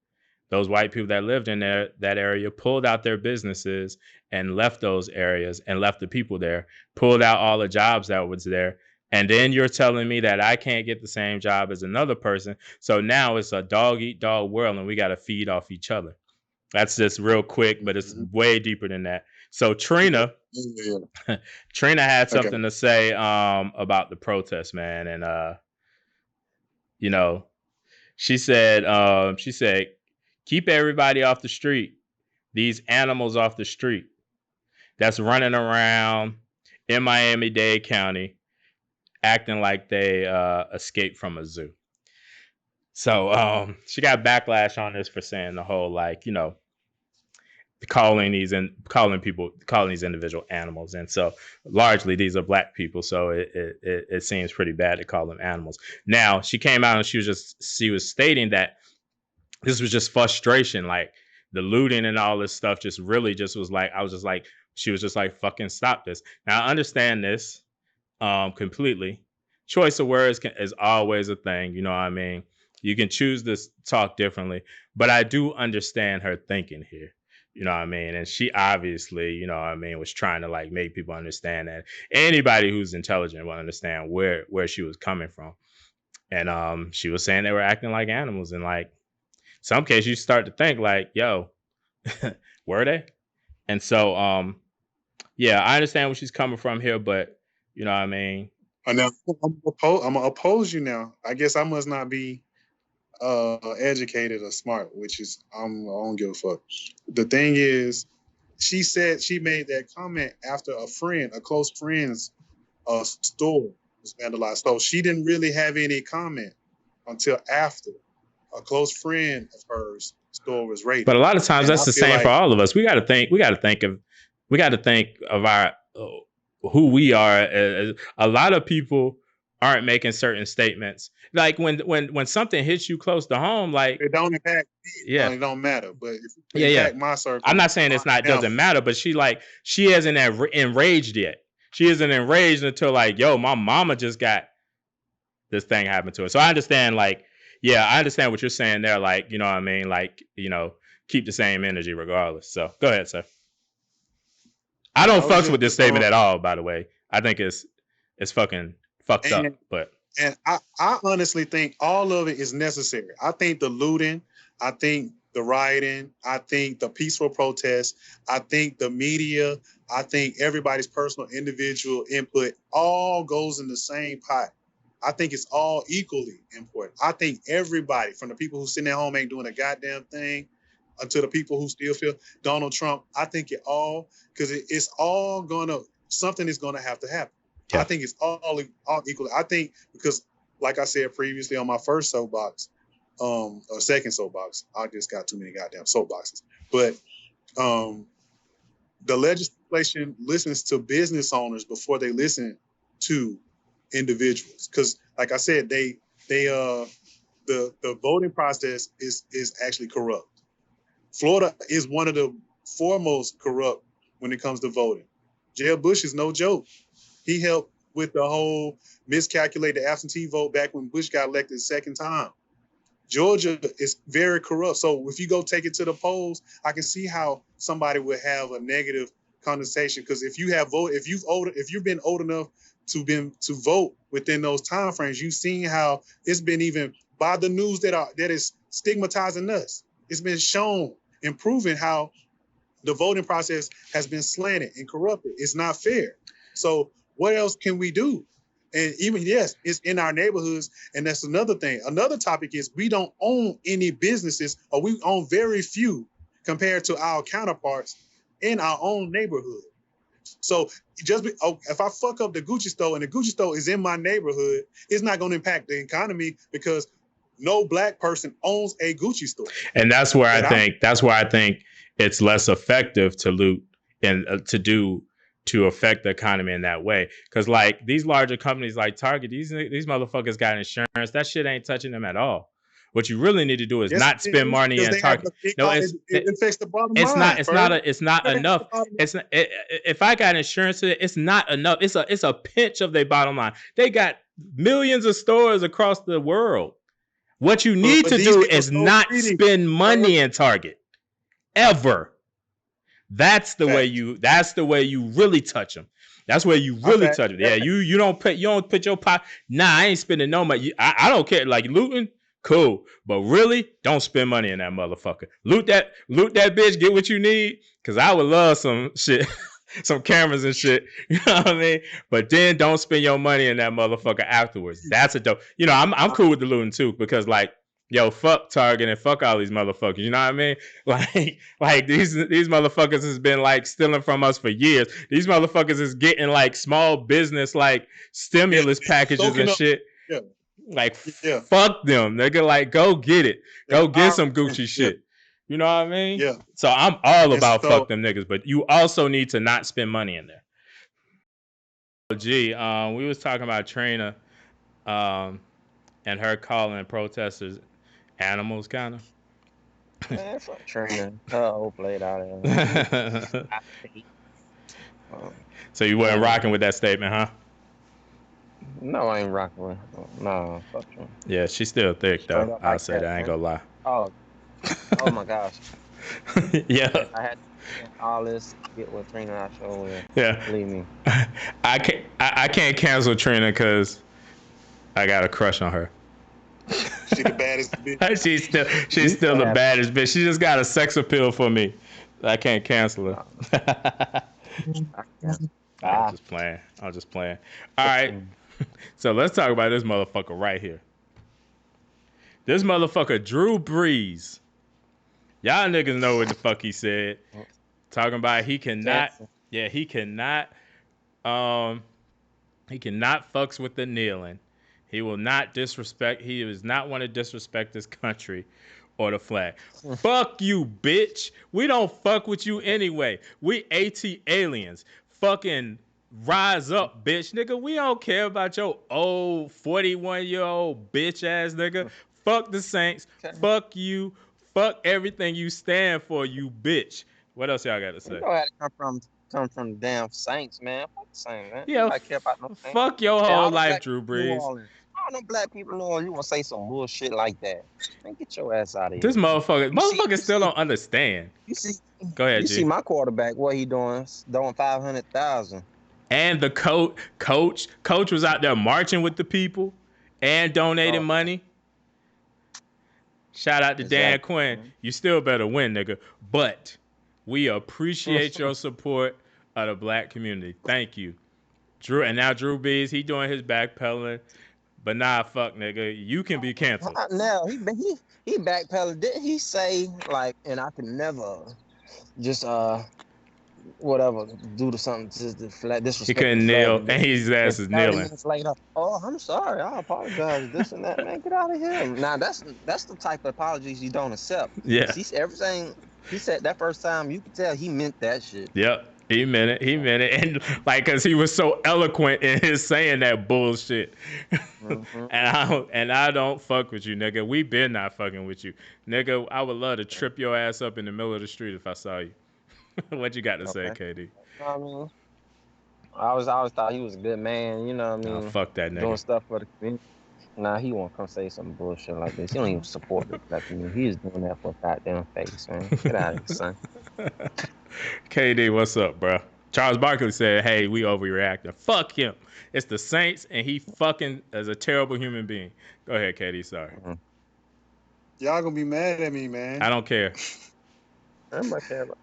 Those white people that lived in that area pulled out their businesses and left those areas and left the people there, pulled out all the jobs that was there. And then you're telling me that I can't get the same job as another person. So now it's a dog eat dog world and we got to feed off each other. That's just real quick, but it's way deeper than that. So Trina had something to say about the protest, man. And, she said, keep everybody off the street. These animals off the street that's running around in Miami-Dade County acting like they escaped from a zoo. So she got backlash on this for saying the whole, like, calling these individual animals. And so largely these are black people. So it seems pretty bad to call them animals. Now she came out and she was stating that this was just frustration, like the looting and all this stuff just really just was like, she was just like, fucking stop this. Now I understand this completely. Choice of words is always a thing. You know what I mean? You can choose to talk differently, but I do understand her thinking here. You know what I mean? And she obviously, was trying to like make people understand that anybody who's intelligent will understand where she was coming from. And she was saying they were acting like animals. And like some cases you start to think like, yo, were they? And so, I understand where she's coming from here, but you know what I mean? Now I'm gonna oppose you now. I guess I must not be educated or smart, which is I don't give a fuck. The thing is, she said she made that comment after a close friend's store was vandalized. So she didn't really have any comment until after a close friend of hers store was raided. But a lot of times that's the same for all of us. We got to think of our who we are. A lot of people aren't making certain statements. Like when something hits you close to home, like it don't impact me. Yeah, it don't matter. But if it impact my circle, I'm not saying doesn't matter, but she hasn't enraged yet. She isn't enraged until like, yo, my mama just got this thing happen to her. So I understand, I understand what you're saying there. Like, you know what I mean? Like, keep the same energy regardless. So go ahead, sir. I don't fucks with this statement at all, by the way. I think it's fucking fucked up. And I honestly think all of it is necessary. I think the looting, I think the rioting. I think the peaceful protests. I think the media. I think everybody's personal, individual input all goes in the same pot. I think it's all equally important. I think everybody, from the people who sitting at home ain't doing a goddamn thing, to the people who still feel Donald Trump, I think it all, because it's all something is gonna have to happen. Yeah. I think it's all equal. I think because, like I said previously on my first soapbox, or second soapbox, I just got too many goddamn soapboxes. But the legislation listens to business owners before they listen to individuals. Because, like I said, the voting process is actually corrupt. Florida is one of the foremost corrupt when it comes to voting. Jeb Bush is no joke. He helped with the whole miscalculated absentee vote back when Bush got elected the second time. Georgia is very corrupt. So if you go take it to the polls, I can see how somebody would have a negative connotation. Because if you've been old enough to vote within those time frames, you've seen how it's been, even by the news that is stigmatizing us. It's been shown and proven how the voting process has been slanted and corrupted. It's not fair. So what else can we do? And even, yes, it's in our neighborhoods. And that's another thing. Another topic is we don't own any businesses, or we own very few compared to our counterparts in our own neighborhood. So if I fuck up the Gucci store and the Gucci store is in my neighborhood, it's not going to impact the economy because no black person owns a Gucci store. And that's where I think it's less effective to loot and to affect the economy in that way. Because like these larger companies like Target, these motherfuckers got insurance. That shit ain't touching them at all. What you really need to do is not spend money in Target. No, it affects the bottom line. It's not enough. If I got insurance, it's not enough. It's a pinch of their bottom line. They got millions of stores across the world. What you need to do is not spend money in Target ever. That's the way you really touch them. That's where you really touch them. Yeah, you don't put your pot. Nah, I ain't spending no money. I don't care. Like looting, cool, but really, don't spend money in that motherfucker. Loot that bitch. Get what you need. Cause I would love some shit, some cameras and shit. You know what I mean? But then don't spend your money in that motherfucker afterwards. That's a dope. You know, I'm cool with the looting too, because like, yo, fuck Target and fuck all these motherfuckers. You know what I mean? Like these motherfuckers has been like stealing from us for years. These motherfuckers is getting like small business like stimulus packages and shit. Yeah. Like fuck them. Nigga, like go get it. Go get some Gucci shit. You know what I mean? Yeah. So I'm all about fuck them niggas, but you also need to not spend money in there. We was talking about Trina and her calling protesters animals, kind of. Man, fuck Trina. Her played out there. So you weren't rocking with that statement, huh? No, I ain't rocking with her. No, fuck Trina. Yeah, she's still thick, though. I'll say that. I ain't gonna lie. Oh my gosh. Yeah. I had all this get with Trina. I sure will. Yeah. Believe me. I can't cancel Trina because I got a crush on her. She's the baddest bitch. She's still the baddest bitch. She just got a sex appeal for me. I can't cancel her. I'm just playing. All right. So let's talk about this motherfucker right here. This motherfucker, Drew Brees. Y'all niggas know what the fuck he said. Talking about he cannot fucks with the kneeling. He will not disrespect. He does not want to disrespect this country or the flag. Fuck you, bitch. We don't fuck with you anyway. We AT aliens. Fucking rise up, bitch. Nigga, we don't care about your old 41-year-old bitch ass nigga. Fuck the Saints. Fuck you. Fuck everything you stand for, you bitch. What else y'all got to say? You know how to come from the damn Saints, man. Fuck the Saints, man. Yeah, I care about no Saints. Fuck your whole life, Drew Brees. All them black people know you want to say some bullshit like that. Man, get your ass out of here. This motherfucker still don't understand. Go ahead, G. You see my quarterback, what he doing? Doing $500,000. And the coach was out there marching with the people and donating money. Shout out to Dan Exactly. Quinn. You still better win, nigga. But we appreciate your support of the black community. Thank you. Drew, and now Drew Brees, he doing his backpedaling. But nah, fuck, nigga. You can be canceled. Now he backpedaled. Didn't he say like, and I can never just whatever do to something to flat disrespect? He couldn't the flag, kneel, and his ass is 30 kneeling. minutes later, oh, I'm sorry. I apologize. This and that, man. Get out of here. Now that's the type of apologies you don't accept. Yeah. Everything he said that first time, you could tell he meant that shit. Yep. He meant it. He meant it. And like, cause he was so eloquent in his saying that bullshit. And I don't fuck with you, nigga. We been not fucking with you. Nigga, I would love to trip your ass up in the middle of the street if I saw you. What you got to say, KD? I mean, I always thought he was a good man, you know what I mean? Oh, fuck that nigga. Doing stuff for the community. Nah, he won't come say some bullshit like this. He don't even support the black community. He's doing that for a goddamn face, man. Get out of here, son. KD, what's up, bro? Charles Barkley said, hey, we overreacting. Fuck him. It's the Saints, and he fucking is a terrible human being. Go ahead, KD. Sorry. Y'all gonna be mad at me, man. I don't care. Everybody care about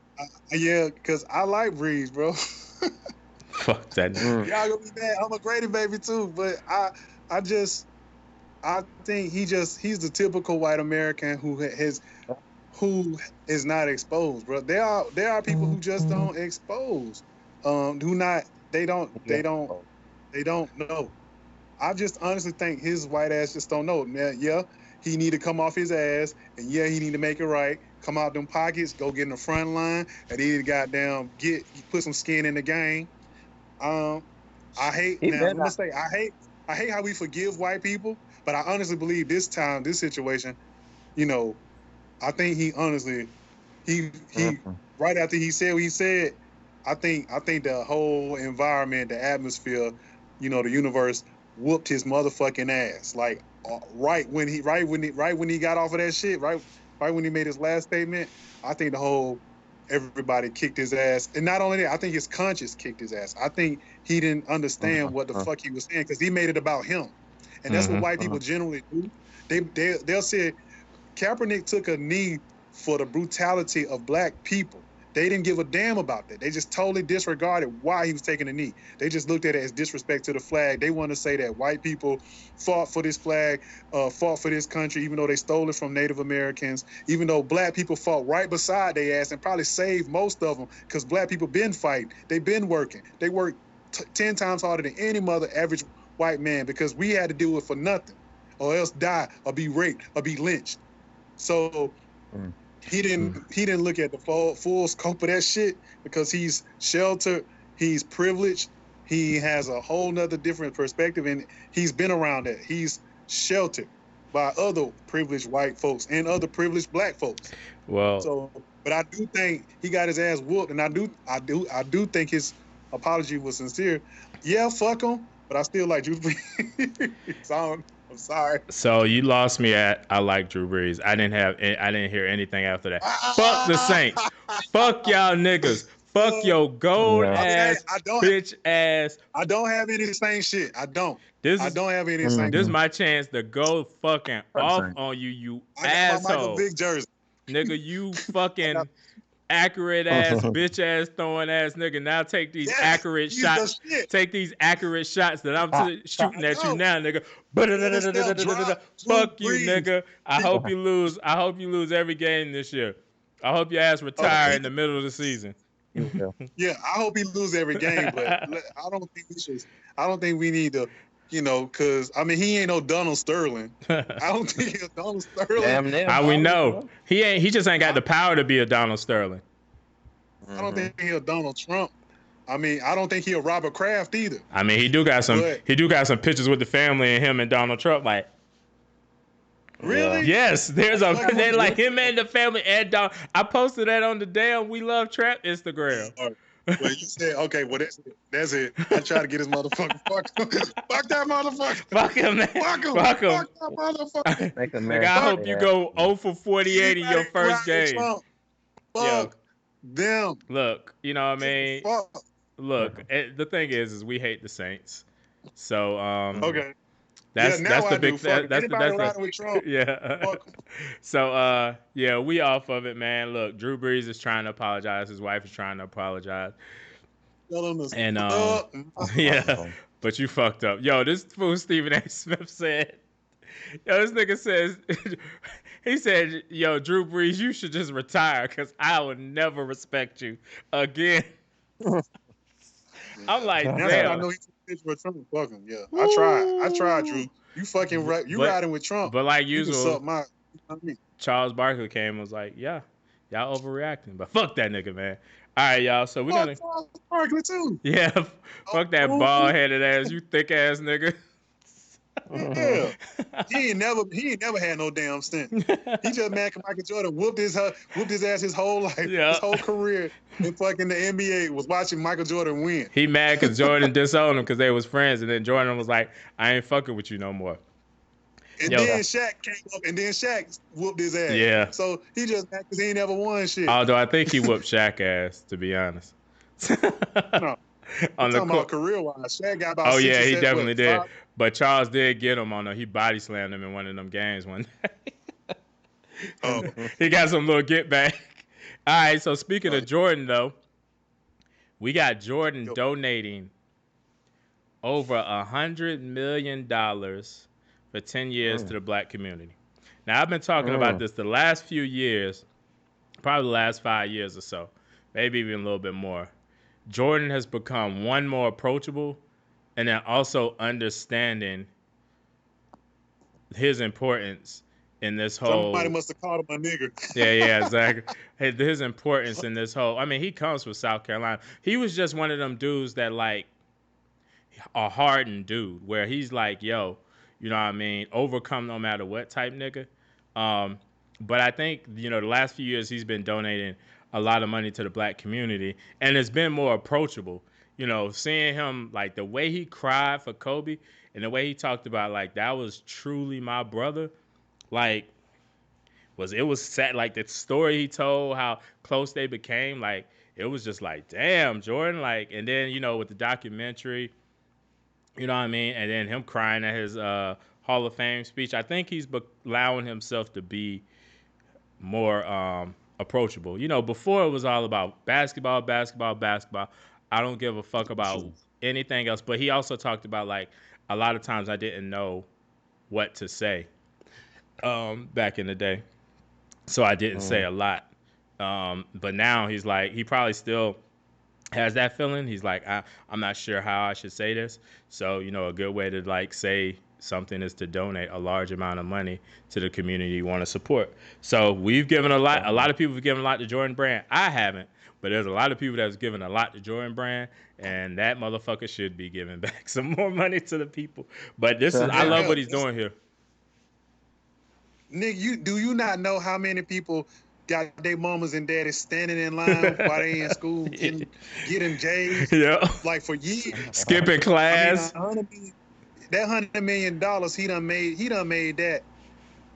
Yeah, because I like Brees, bro. Fuck that. Y'all gonna be mad. I'm a Grady baby too, but I think he's the typical white American who is not exposed, bro. There are people who just don't expose. They don't know. I just honestly think his white ass just don't know. Man, yeah, he need to come off his ass, and yeah, he need to make it right. Come out them pockets, go get in the front line, and he goddamn put some skin in the game. I hate how we forgive white people, but I honestly believe this situation, you know, I think he honestly, he right after he said what he said, I think the whole environment, the atmosphere, you know, the universe whooped his motherfucking ass. Like right when he got off of that shit, right when he made his last statement, I think everybody kicked his ass. And not only that, I think his conscience kicked his ass. I think he didn't understand what the fuck he was saying because he made it about him. And that's what white people generally do. They'll say Kaepernick took a knee for the brutality of black people. They didn't give a damn about that. They just totally disregarded why he was taking a knee. They just looked at it as disrespect to the flag. They want to say that white people fought for this flag, fought for this country, even though they stole it from Native Americans, even though black people fought right beside their ass and probably saved most of them because black people been fighting. They been working. They worked 10 times harder than any other average white man because we had to do it for nothing or else die or be raped or be lynched. So he didn't look at the full scope of that shit because he's sheltered, he's privileged, he has a whole nother different perspective, and he's been around that. He's sheltered by other privileged white folks and other privileged black folks. Well, but I do think he got his ass whooped, and I do think his apology was sincere. Yeah, fuck him, but I still like Drew Brees. So I'm sorry. So you lost me at I like Drew Brees. I didn't hear anything after that. Fuck the Saints. Fuck y'all niggas. Fuck your gold ass, bitch ass. I don't have any same shit. I don't have any same. This is my chance to go fucking off on you asshole. I got my Michael Vick jersey. Nigga, you fucking accurate ass, bitch ass throwing ass nigga. Now take these accurate shots. Take these accurate shots that I'm shooting at you now, nigga. Fuck you, nigga. I hope you lose. I hope you lose every game this year. I hope your ass retire in the middle of the season. Yeah, I hope he lose every game, but I don't think we need to, you know, because I mean he ain't no Donald Sterling. I don't think he's Donald Sterling. How we know he just ain't got the power to be a Donald Sterling. I don't think he's a Donald Trump. I mean, I don't think he's a Robert Kraft either. I mean, he do got some pictures with the family and him and Donald Trump, like. Really? Yes, there's they like him and the family and Don. I posted that on the damn WeLuvTrap Instagram. Well, you said okay. Well, that's it. I try to get his motherfucker. Fuck that motherfucker. Fuck him, man. Fuck him. Fuck him. Fuck that motherfucker. Nigga, I hope you go 0 for 48 in your first game. Fuck them. Look, you know what I mean. Fuck. Look, the thing is we hate the Saints. So okay. That's now the I do. big Fuck it. that's Anybody the riding with Trump, yeah. fuck 'em. So yeah, we off of it, man. Look, Drew Brees is trying to apologize. His wife is trying to apologize. Tell him to And suck. yeah, but you fucked up. Yo, this fool Stephen A. Smith said, yo, this nigga says, he said, yo, Drew Brees, you should just retire because I would never respect you again. I'm like, Now that I damn. know he's a bitch with Trump, fuck him. Yeah, I tried, Drew. You fucking you But- riding with Trump. But like You can usual, suck my. You know what I mean? Charles Barkley came and was like, yeah, y'all overreacting. But fuck that nigga, man. All right, y'all. So we're Fuck gonna Charles Barkley too. yeah, fuck that bald headed ass, you thick ass nigga. Yeah, he ain't never had no damn stint. He just mad 'cause Michael Jordan whooped his ass his whole life, Yeah. his whole career in fucking the NBA was watching Michael Jordan win. He mad because Jordan disowned him because they was friends, and then Jordan was like, I ain't fucking with you no more. And Yo. then Shaq came up, and then Shaq whooped his ass. Yeah. So he just mad because he ain't never won shit. Although I think he whooped Shaq ass, to be honest. No. On I'm the talking about career-wise. Shaq got about Oh yeah, 6 he or 7, definitely what, did. 5? But Charles did get him on. He body slammed him in one of them games one day. Oh. He got some little get back. All right. So speaking of Jordan, though, we got Jordan donating over $100 million for 10 years to the black community. Now I've been talking about this the last few years, probably the last 5 years or so, maybe even a little bit more. Jordan has become one more approachable, and then also understanding his importance in this whole. Somebody must have called him a nigger. Yeah, exactly. His importance in this whole. I mean, he comes from South Carolina. He was just one of them dudes that like a hardened dude, where he's like, yo, you know what I mean, overcome no matter what type nigga. But I think the last few years he's been donating a lot of money to the black community, and it's been more approachable. Seeing him, like the way he cried for Kobe and the way he talked about like that was truly my brother. Like, it was sad. Like the story he told, how close they became. Like it was just like, damn, Jordan. Like, and then with the documentary, you know what I mean, and then him crying at his Hall of Fame speech. I think he's allowing himself to be more approachable. Before it was all about basketball. I don't give a fuck about anything else. But he also talked about like a lot of times I didn't know what to say back in the day, so I didn't say a lot. But now he's like, he probably still has that feeling. He's like, I'm not sure how I should say this. So a good way to like say something is to donate a large amount of money to the community you want to support. So we've given a lot. A lot of people have given a lot to Jordan Brand. I haven't, but there's a lot of people that's given a lot to Jordan Brand, and that motherfucker should be giving back some more money to the people. But I love what he's doing here. Nick, do you not know how many people got their mamas and daddies standing in line while they in school getting J's? Yeah. Like for years. Skipping class. That $100 million he done made that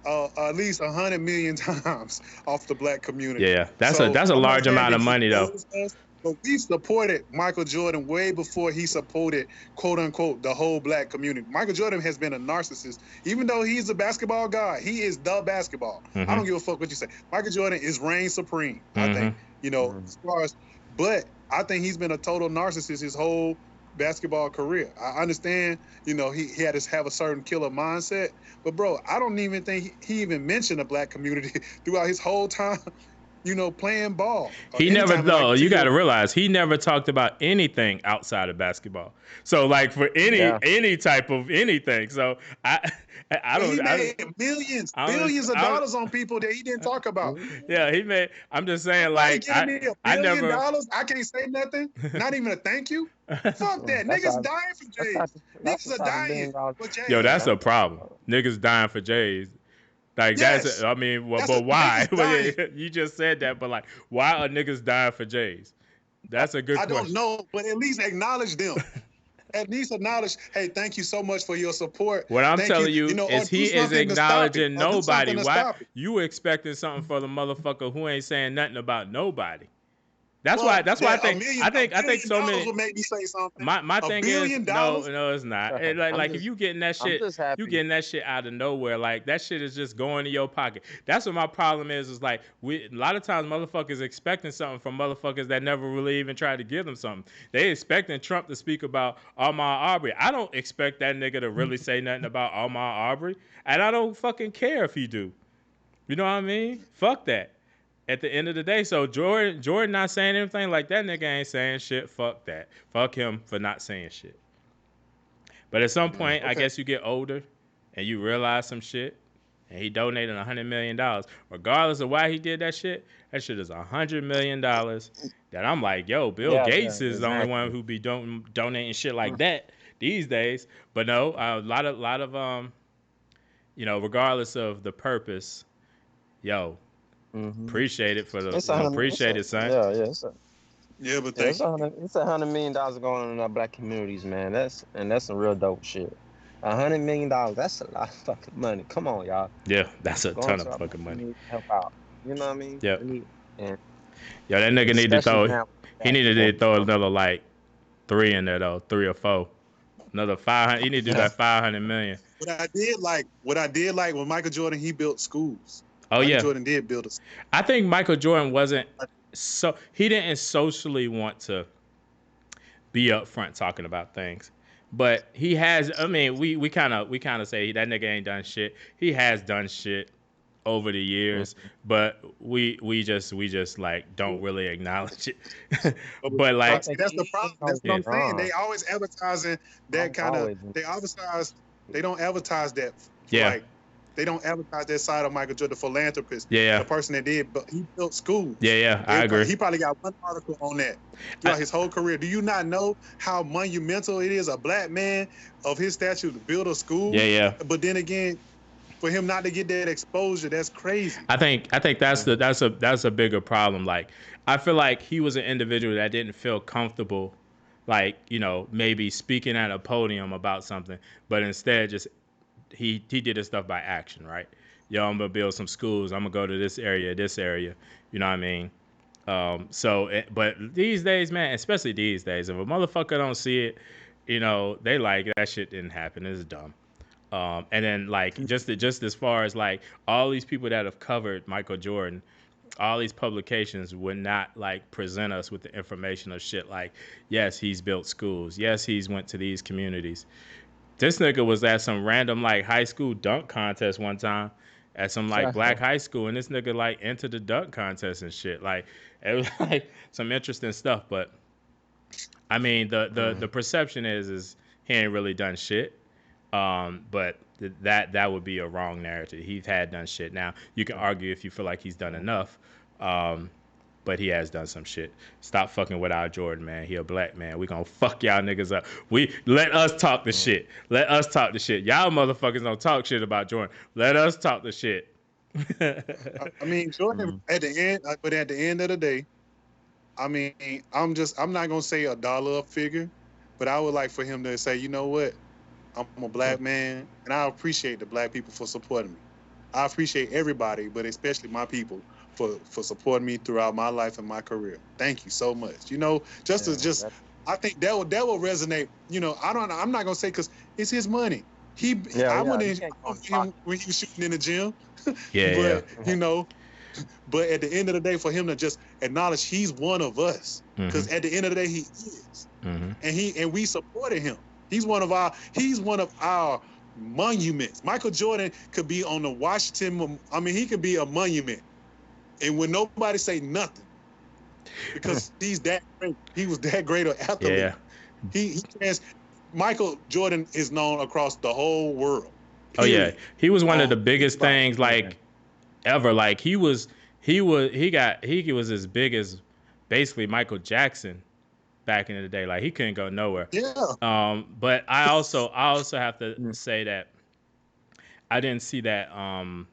at least 100 million times off the black community. Yeah, that's a large amount of money though. But we supported Michael Jordan way before he supported, quote unquote, the whole black community. Michael Jordan has been a narcissist. Even though he's a basketball guy, he is the basketball. I don't give a fuck what you say. Michael Jordan is reign supreme, I think. As far as, but I think he's been a total narcissist his whole basketball career. I understand, he had to have a certain killer mindset. But bro, I don't even think he even mentioned the black community throughout his whole time. Playing ball. He never, though. You got to realize he never talked about anything outside of basketball. So, like for any type of anything. So I don't. He made billions of dollars on people that he didn't talk about. Yeah, he made. I'm just saying, like $1 billion. I can't say nothing. Not even a thank you. Fuck that. Niggas dying for J's. Niggas are dying for J's. Yo, that's a problem. Niggas dying for J's. Like that's, I mean, but why? You just said that, but like, why are niggas dying for J's? That's a good question. I don't know, but at least acknowledge them. At least acknowledge, hey, thank you so much for your support. What I'm telling you is he is acknowledging nobody. Why you expecting something for the motherfucker who ain't saying nothing about nobody? That's why I that think $1 million so many. would make me say something. My $1 thing is billion? no, it's not. Like if you getting that I'm shit, just happy. you getting that shit out of nowhere. Like that shit is just going to your pocket. That's what my problem is. Is like a lot of times motherfuckers expecting something from motherfuckers that never really even tried to give them something. They expecting Trump to speak about Ahmaud Arbery. I don't expect that nigga to really say nothing about Ahmaud Arbery, and I don't fucking care if he do. You know what I mean? Fuck that. At the end of the day, so Jordan not saying anything, like that nigga ain't saying shit. Fuck that. Fuck him for not saying shit. But at some point, I guess you get older and you realize some shit, and he donated $100 million. Regardless of why he did that shit is $100 million that I'm like, yo, Bill Gates is the only one who be donating shit like that these days. But no, a lot of regardless of the purpose, yo, appreciate it for the appreciate it, son. Yeah, but thank you. It's $100 million going on in our black communities, man. That's some real dope shit. $100 million, that's a lot of fucking money. Come on, y'all. Yeah, that's a ton of fucking money. Help out. You know what I mean? Yep. And yo, that nigga need to throw. He needed to throw another like 3 in there though, 3 or 4. Another 500. He need to do that 500 million. What I did like when Michael Jordan, he built schools. Oh Michael Jordan did build a school. I think Michael Jordan wasn't he didn't socially want to be up front talking about things. But he has, I mean, we kind of say that nigga ain't done shit. He has done shit over the years, but we just like don't really acknowledge it. But like that's the problem. That's what I'm saying. They always advertising that kind of. They don't advertise that. Like, they don't advertise that side of Michael Jordan, the philanthropist. The person that did, but he built schools. I agree. He probably got one article on that throughout his whole career. Do you not know how monumental it is, a black man of his stature, to build a school? But then again, for him not to get that exposure, that's crazy. I think that's a bigger problem. Like, I feel like he was an individual that didn't feel comfortable, like, maybe speaking at a podium about something, but instead just he did his stuff by action, right? Yo, I'm gonna build some schools. I'm gonna go to this area. You know what I mean? But these days, man, especially these days, if a motherfucker don't see it, they like that shit didn't happen. It's dumb. And then like just as far as like all these people that have covered Michael Jordan, all these publications would not like present us with the information of shit like, yes, he's built schools. Yes, he's went to these communities. This nigga was at some random like high school dunk contest one time at some like black high school, and this nigga like entered the dunk contest and shit. Like, it was like some interesting stuff. But I mean, the perception is he ain't really done shit. But that would be a wrong narrative. He's had done shit. Now you can argue if you feel like he's done enough. But he has done some shit. Stop fucking with our Jordan, man. He a black man. We gonna fuck y'all niggas up. Let us talk the shit. Let us talk the shit. Y'all motherfuckers don't talk shit about Jordan. Let us talk the shit. I mean, Jordan at the end, but at the end of the day, I mean, I'm not gonna say a dollar figure, but I would like for him to say, you know what? I'm a black man, and I appreciate the black people for supporting me. I appreciate everybody, but especially my people for supporting me throughout my life and my career. Thank you so much. I think that will resonate. I'm not gonna say because it's his money. I went in him when he was shooting in the gym. But at the end of the day, for him to just acknowledge he's one of us, because at the end of the day he is, and we supported him. He's one of our monuments. Michael Jordan could be on the Washington. I mean, he could be a monument. And when nobody say nothing, because he's that great, he was that great an athlete. Michael Jordan is known across the whole world. Oh yeah, he was one of the biggest things like ever. Like he was as big as basically Michael Jackson back in the day. Like he couldn't go nowhere. Yeah. But I also have to say that I didn't see that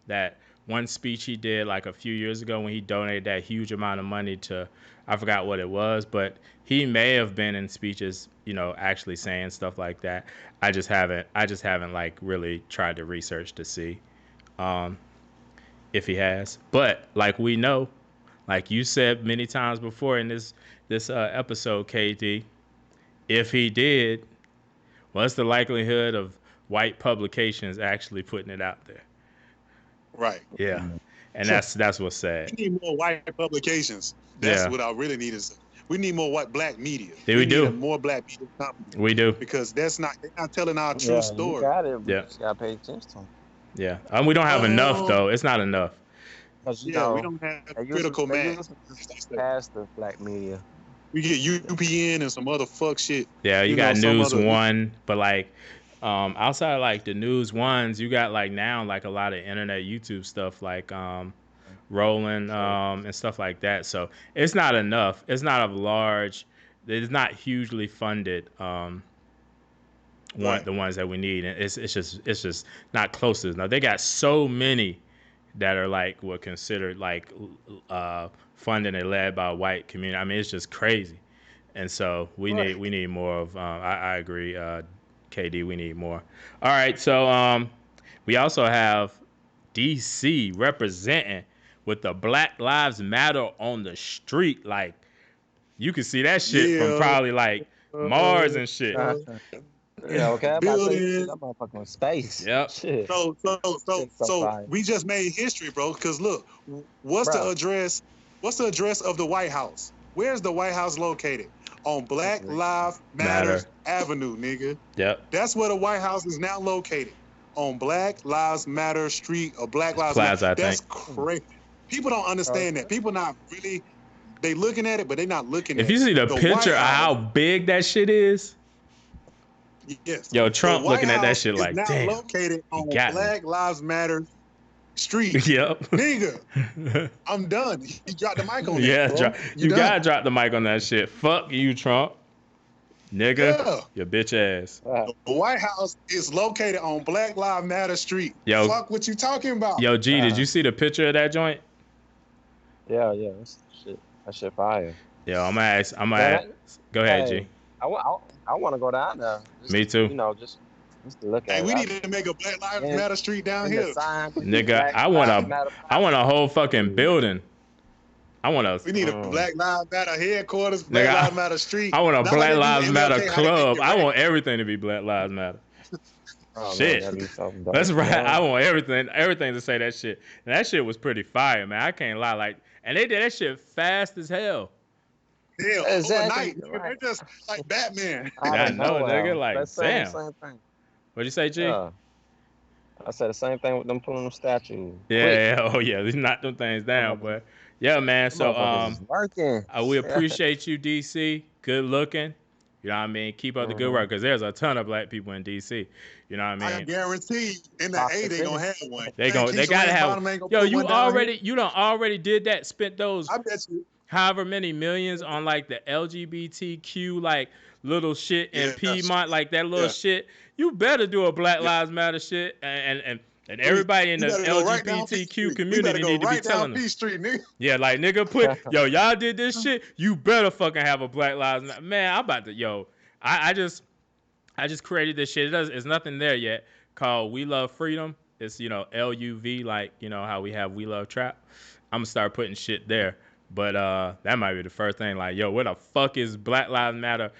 that one speech he did like a few years ago when he donated that huge amount of money to, I forgot what it was, but he may have been in speeches, actually saying stuff like that. I just haven't like really tried to research to see if he has. But like we know, like you said many times before in this episode, KD, if he did, what's the likelihood of white publications actually putting it out there? Right. Yeah, and that's what's sad. We need more white publications. That's what I really need is we need more black media. We do. Need more black media companies. We do. Because they're not telling our true story. You got it. You just gotta pay attention to them. Yeah, we don't have enough though. It's not enough. We don't have critical mass. Past the black media. We get UPN and some other fuck shit. Yeah, you got News One, but like outside of like the News Ones, you got like now like a lot of internet YouTube stuff like rolling and stuff like that. So it's not enough. It's not it's not hugely funded the ones that we need. And it's just not close to enough. They got so many that are like what considered like funded and led by a white community. I mean, it's just crazy. And so we need more of I agree, KD, we need more. All right, so we also have DC representing with the Black Lives Matter on the street. Like you can see that shit from probably like Mars and shit. Yeah, okay. I'm about to say that motherfucking space. Yep. Shit. So we just made history, bro. Because look, what's the address of the White House? Where's the White House located? On Black Lives Matter Avenue, nigga. Yep. That's where the White House is now located. On Black Lives Matter Street or Black Lives Plaza, Matter. That's crazy. People don't understand that. People not really. They looking at it, but they not looking at it. If you see the picture of how big that shit is. Yes. Yo, Trump looking at that shit like, damn. Located on Black Lives Matter Street. Yep. Nigga, I'm done. He dropped the mic on that. Yeah, you gotta drop the mic on that shit. Fuck you, Trump. Nigga, your bitch ass. The White House is located on Black Lives Matter Street. Yo, fuck what you talking about? Yo, G, did you see the picture of that joint? Yeah. That shit fire. Yo, I'm gonna ask. Go ahead, G. I want to go down there. Me too. Just to look at it. We need to make a Black Lives Matter Street down here. Nigga, I want a whole fucking building. We need a Black Lives Matter headquarters, Black Lives Matter Street. I want a Black Lives Matter club. I want everything to be Black Lives Matter. Shit. That's right. I want everything to say that shit. And that shit was pretty fire, man. I can't lie. Like, and they did that shit fast as hell. Yeah, overnight. They're just like Batman. I know, nigga. Like, damn. Same thing. What'd you say, G? I said the same thing with them pulling them statues. Yeah. Oh, yeah. They knocked them things down, but yeah, man. So, we appreciate you, DC. Good looking. You know what I mean? Keep up the good work, because there's a ton of black people in DC. You know what I mean? I guarantee in the A they gonna have one. They gotta have one. Yo, you done already did that. Spent those. I bet you. However many millions on like the LGBTQ like little shit in Piedmont, like that little shit. You better do a Black Lives Matter shit, and everybody in the LGBTQ community need to be telling them. Street, nigga. Yeah, like nigga, y'all did this shit. You better fucking have a Black Lives Matter. Man, I'm about to I just created this shit. It's nothing there yet. Called We Love Freedom. It's LUV, like how we have WeLuvTrap. I'm gonna start putting shit there. But that might be the first thing. Like, yo, where the fuck is Black Lives Matter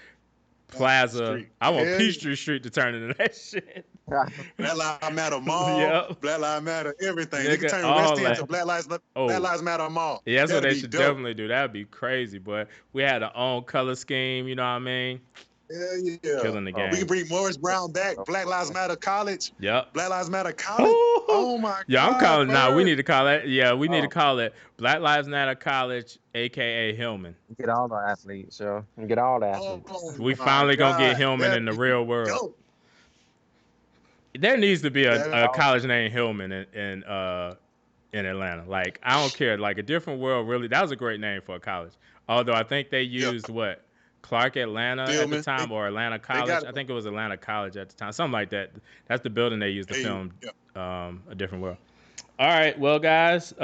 Plaza? I want Peachtree Street to turn into that shit. Black Lives Matter Mall. Black Lives Matter everything. They can turn West End to Black Lives Matter Mall. Yeah, that's what they should definitely do. That'd be crazy. But we had our own color scheme. You know what I mean? Yeah. Killing the game. We can bring Morris Brown back. Black Lives Matter College. Yep. Black Lives Matter College. Oh my God. Yeah, I'm calling now. We need to call it. Yeah, we need to call it Black Lives Matter College, aka Hillman. Get all the athletes, yo. Get all the athletes. We finally gonna get Hillman in the real world. Dope. There needs to be a college named Hillman in Atlanta. Like, I don't care. Like, a different world, really. That was a great name for a college. Although I think they used Clark Atlanta at the time, or Atlanta College. I think it was Atlanta College at the time. Something like that. That's the building they used to film A Different World. All right. Well, guys,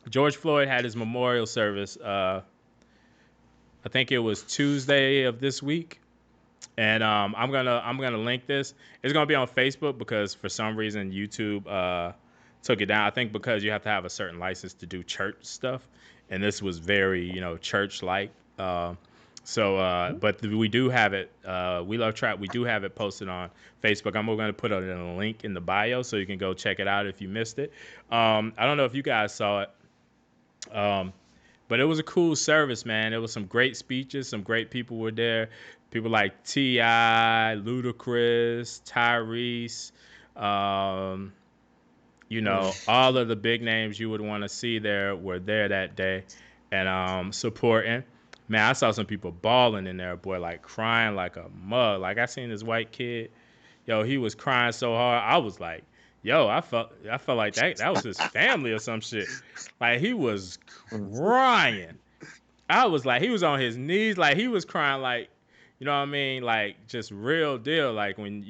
George Floyd had his memorial service. I think it was Tuesday of this week. And I'm gonna link this. It's gonna be on Facebook because for some reason YouTube took it down. I think because you have to have a certain license to do church stuff, and this was very, church like. But we do have it. We Love Trap. We do have it posted on Facebook. I'm going to put it in a link in the bio so you can go check it out if you missed it. I don't know if you guys saw it, but it was a cool service, man. There was some great speeches. Some great people were there. People like T.I., Ludacris, Tyrese. All of the big names you would want to see there were there that day and supporting. Man, I saw some people bawling in there, boy, like crying like a mug. Like I seen this white kid, yo, he was crying so hard. I was like, yo, I felt like that was his family or some shit. Like he was crying. I was like, he was on his knees, like he was crying, like, you know what I mean, like just real deal. Like when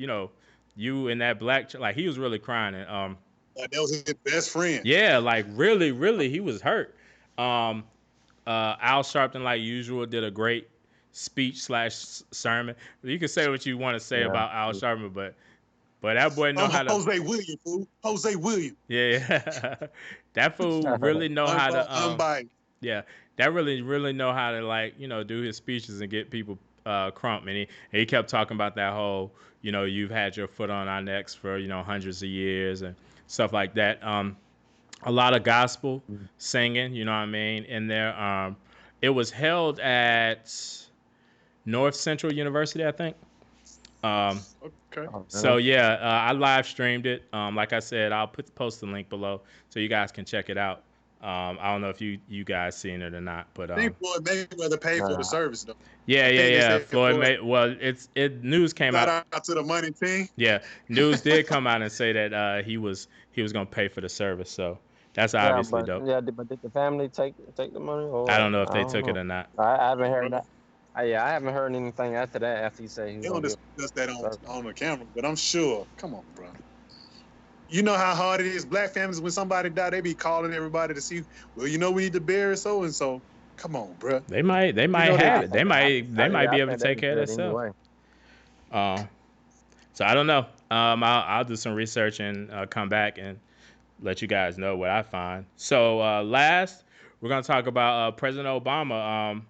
you in that black, like he was really crying and Like that was his best friend. yeah, like really, really, he was hurt. Al Sharpton, like usual, did a great speech/sermon. You can say what you want to say about Al Sharpton, but that boy know how to. Jose Williams, fool. Jose Williams. Yeah, that fool really know how to. Unbiased. Yeah, that really know how to do his speeches and get people crump. And he kept talking about that whole you've had your foot on our necks for hundreds of years and stuff like that. A lot of gospel singing, you know what I mean, in there. It was held at North Central University, I think. Okay. So yeah, I live streamed it. Like I said, I'll post the link below so you guys can check it out. I don't know if you guys seen it or not, but I think Floyd Mayweather paid for the service though. Yeah. Floyd well, news came Shout out. out to the money team. Yeah, news did come out and say that he was gonna pay for the service. So that's obviously dope. Yeah, but did the family take the money? Or I don't know if they took it or not. I haven't heard that. I haven't heard anything after that. After he said he don't discuss that on the camera, but I'm sure. Come on, bro. You know how hard it is. Black families, when somebody die, they be calling everybody to see. Well, we need to bury so and so. Come on, bro. They might have it. They might be able to take care of themselves. So I don't know. I'll do some research and come back and let you guys know what I find. So last, we're gonna talk about President Obama.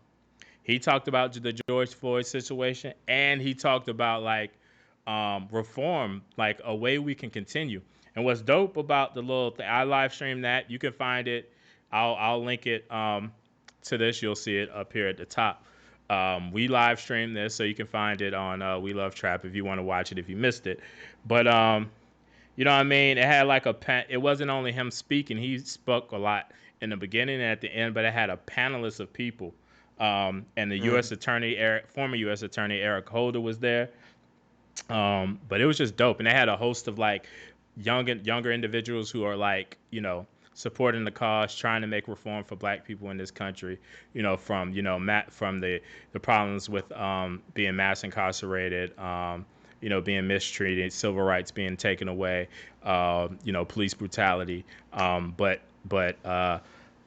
He talked about the George Floyd situation, and he talked about reform, like a way we can continue. And what's dope about the little thing, I live streamed that. You can find it. I'll link it to this. You'll see it up here at the top. We live streamed this, so you can find it on WeLuvTrap if you want to watch it if you missed it. But you know what I mean? It had it wasn't only him speaking. He spoke a lot in the beginning and at the end, but it had a panelist of people. And the U.S. attorney, former U.S. attorney Eric Holder was there. But it was just dope, and they had a host of younger individuals who are supporting the cause, trying to make reform for Black people in this country. From the problems with being mass incarcerated, being mistreated, civil rights being taken away, police brutality. But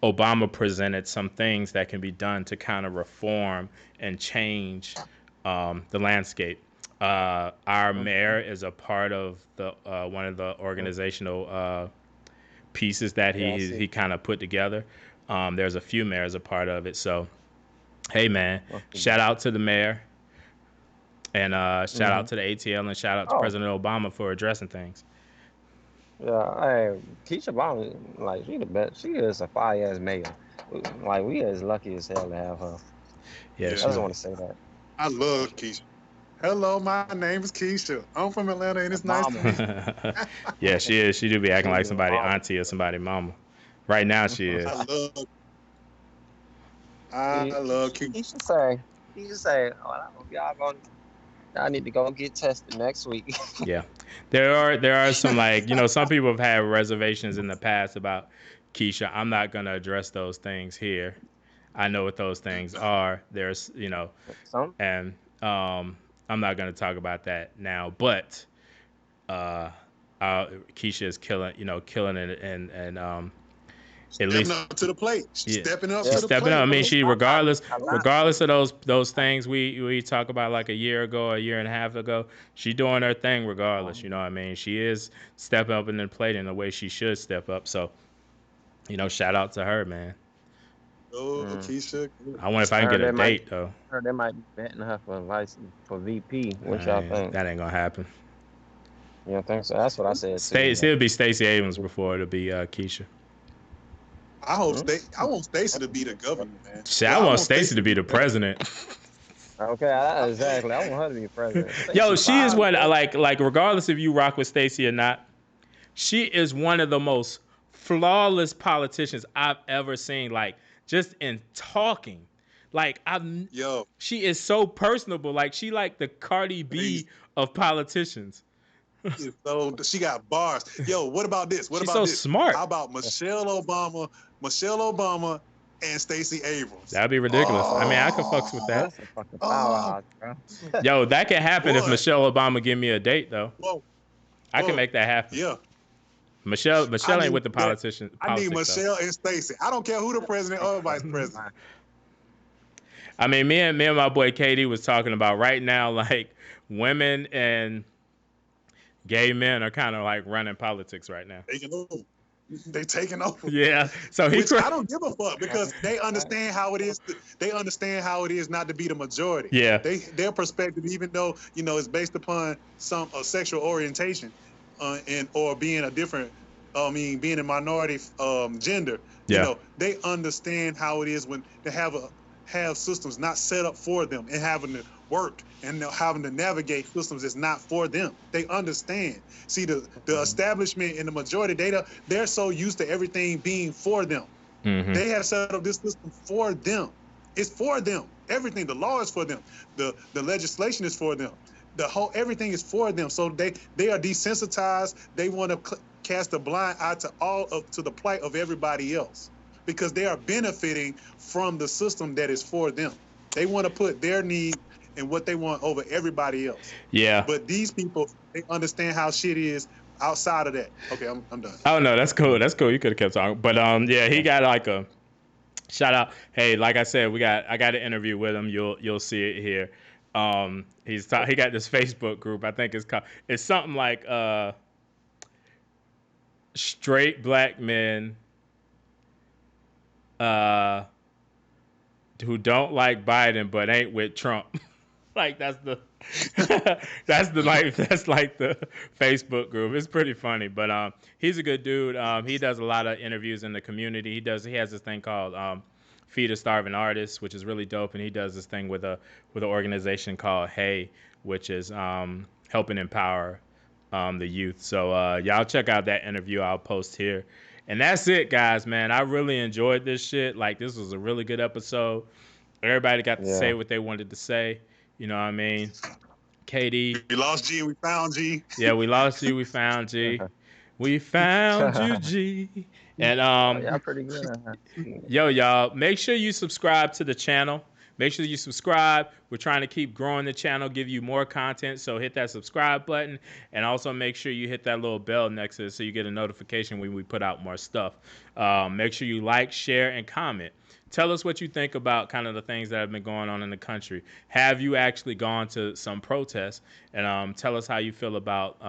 Obama presented some things that can be done to kind of reform and change the landscape. Our mayor is a part of the one of the organizational pieces that he kind of put together. There's a few mayors a part of it. So, hey man, shout out to the mayor, and shout out to the ATL, and shout out to President Obama for addressing things. Yeah, hey, Keisha Brown, she the best. She is a fire ass mayor. We is lucky as hell to have her. Yeah, I just want to say that. I love Keisha. Hello, my name is Keisha. I'm from Atlanta, and it's nice to meet you. Yeah, she is. She do be acting like somebody auntie or somebody mama. Right now, she is. I love Keisha. He should say, y'all need to go get tested next week. Yeah, there are some some people have had reservations in the past about Keisha. I'm not gonna address those things here. I know what those things are. There's and I'm not gonna talk about that now. But Keisha is killing it, and at least up to the plate. She's stepping up to She's the stepping plate. up. I mean, she regardless of those Oh. things we talk about like a year ago, a year and a half ago, she doing her thing regardless. You know what I mean? She is stepping up in the plate in the way she should step up. So, shout out to her, man. Oh, Keisha. I wonder if I can get a date though. I heard they might be betting her for VP. What y'all think? That ain't gonna happen. You don't think so? That's what I said. It'll be Stacey Abrams before it'll be Keisha. I want Stacey to be the governor, man. See, I want Stacey to be the president. Okay, exactly. I want her to be president. Yo, she is one like regardless if you rock with Stacey or not, she is one of the most flawless politicians I've ever seen. Like just in talking, like she is so personable. Like she like the Cardi B of politicians. So she got bars. Yo, what about this? She's so smart. How about Michelle Obama, and Stacey Abrams? That'd be ridiculous. I mean, I could fucks with that. That's a fucking powerhouse, bro. Yo, that can happen if Michelle Obama give me a date, though. I can make that happen. Yeah. Michelle ain't with the politicians. I need Michelle and Stacey. I don't care who the president or vice president. I mean, me and my boy KD was talking about right now, like women and gay men are kind of like running politics right now. They taking over. Yeah. So I don't give a fuck because they understand how it is. They understand how it is not to be the majority. Yeah. Their perspective, even though it's based upon a sexual orientation, or being a different, being a minority gender. Yeah. They understand how it is when they have systems not set up for them and having to work and having to navigate systems that's not for them. They understand. See, the establishment and the majority, they're so used to everything being for them. Mm-hmm. They have set up this system for them. It's for them. Everything, the law is for them. The legislation is for them. Everything is for them. So they are desensitized. They want to cast a blind eye to the plight of everybody else because they are benefiting from the system that is for them. They want to put their need and what they want over everybody else. Yeah. But these people, they understand how shit is outside of that. Okay, I'm done. Oh no, that's cool. That's cool. You could have kept talking. But yeah, he got like a shout out. Hey, like I said, I got an interview with him. You'll see it here. He got this Facebook group. I think it's something like straight black men who don't like Biden but ain't with Trump. Like that's the Facebook group. It's pretty funny, but he's a good dude. He does a lot of interviews in the community. He has this thing called Feed a Starving Artist, which is really dope, and he does this thing with an organization called Hey, which is helping empower the youth. So y'all check out that interview. I'll post here. And that's it, guys, man. I really enjoyed this shit. Like, this was a really good episode. Everybody got to say what they wanted to say. You know what I mean? KD. We lost G and we found G. Yeah, we lost G, we found G. We found you, G. And yeah, pretty good. Yo, y'all, make sure you subscribe to the channel. Make sure you subscribe. We're trying to keep growing the channel, give you more content. So hit that subscribe button. And also make sure you hit that little bell next to it so you get a notification when we put out more stuff. Make sure you like, share, and comment. Tell us what you think about kind of the things that have been going on in the country. Have you actually gone to some protests? And tell us how you feel about,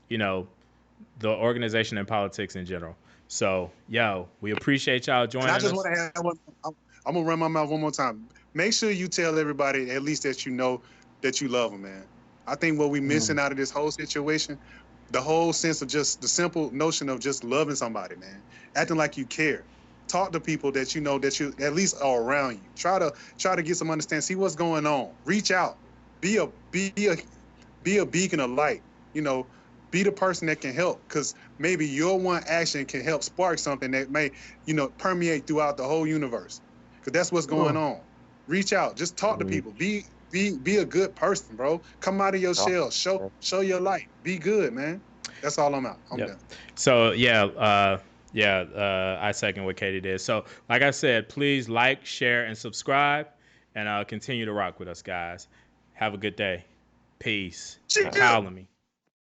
the organization and politics in general. So, yo, we appreciate y'all joining us. I just want to add one. I'm going to run my mouth one more time. Make sure you tell everybody at least that you know that you love them, man. I think what we're missing out of this whole situation, the whole sense of just the simple notion of just loving somebody, man. Acting like you care. Talk to people that you know that you at least are around you. Try to get some understanding. See what's going on. Reach out. Be a beacon of light. Be the person that can help. Because maybe your one action can help spark something that may, permeate throughout the whole universe. Because that's what's going on. Reach out. Just talk to people. Be a good person, bro. Come out of your shell. Show your light. Be good, man. That's all I'm out. I'm done. So I second what Katie did. So, like I said, please like, share, and subscribe, and continue to rock with us, guys. Have a good day. Peace. Call me.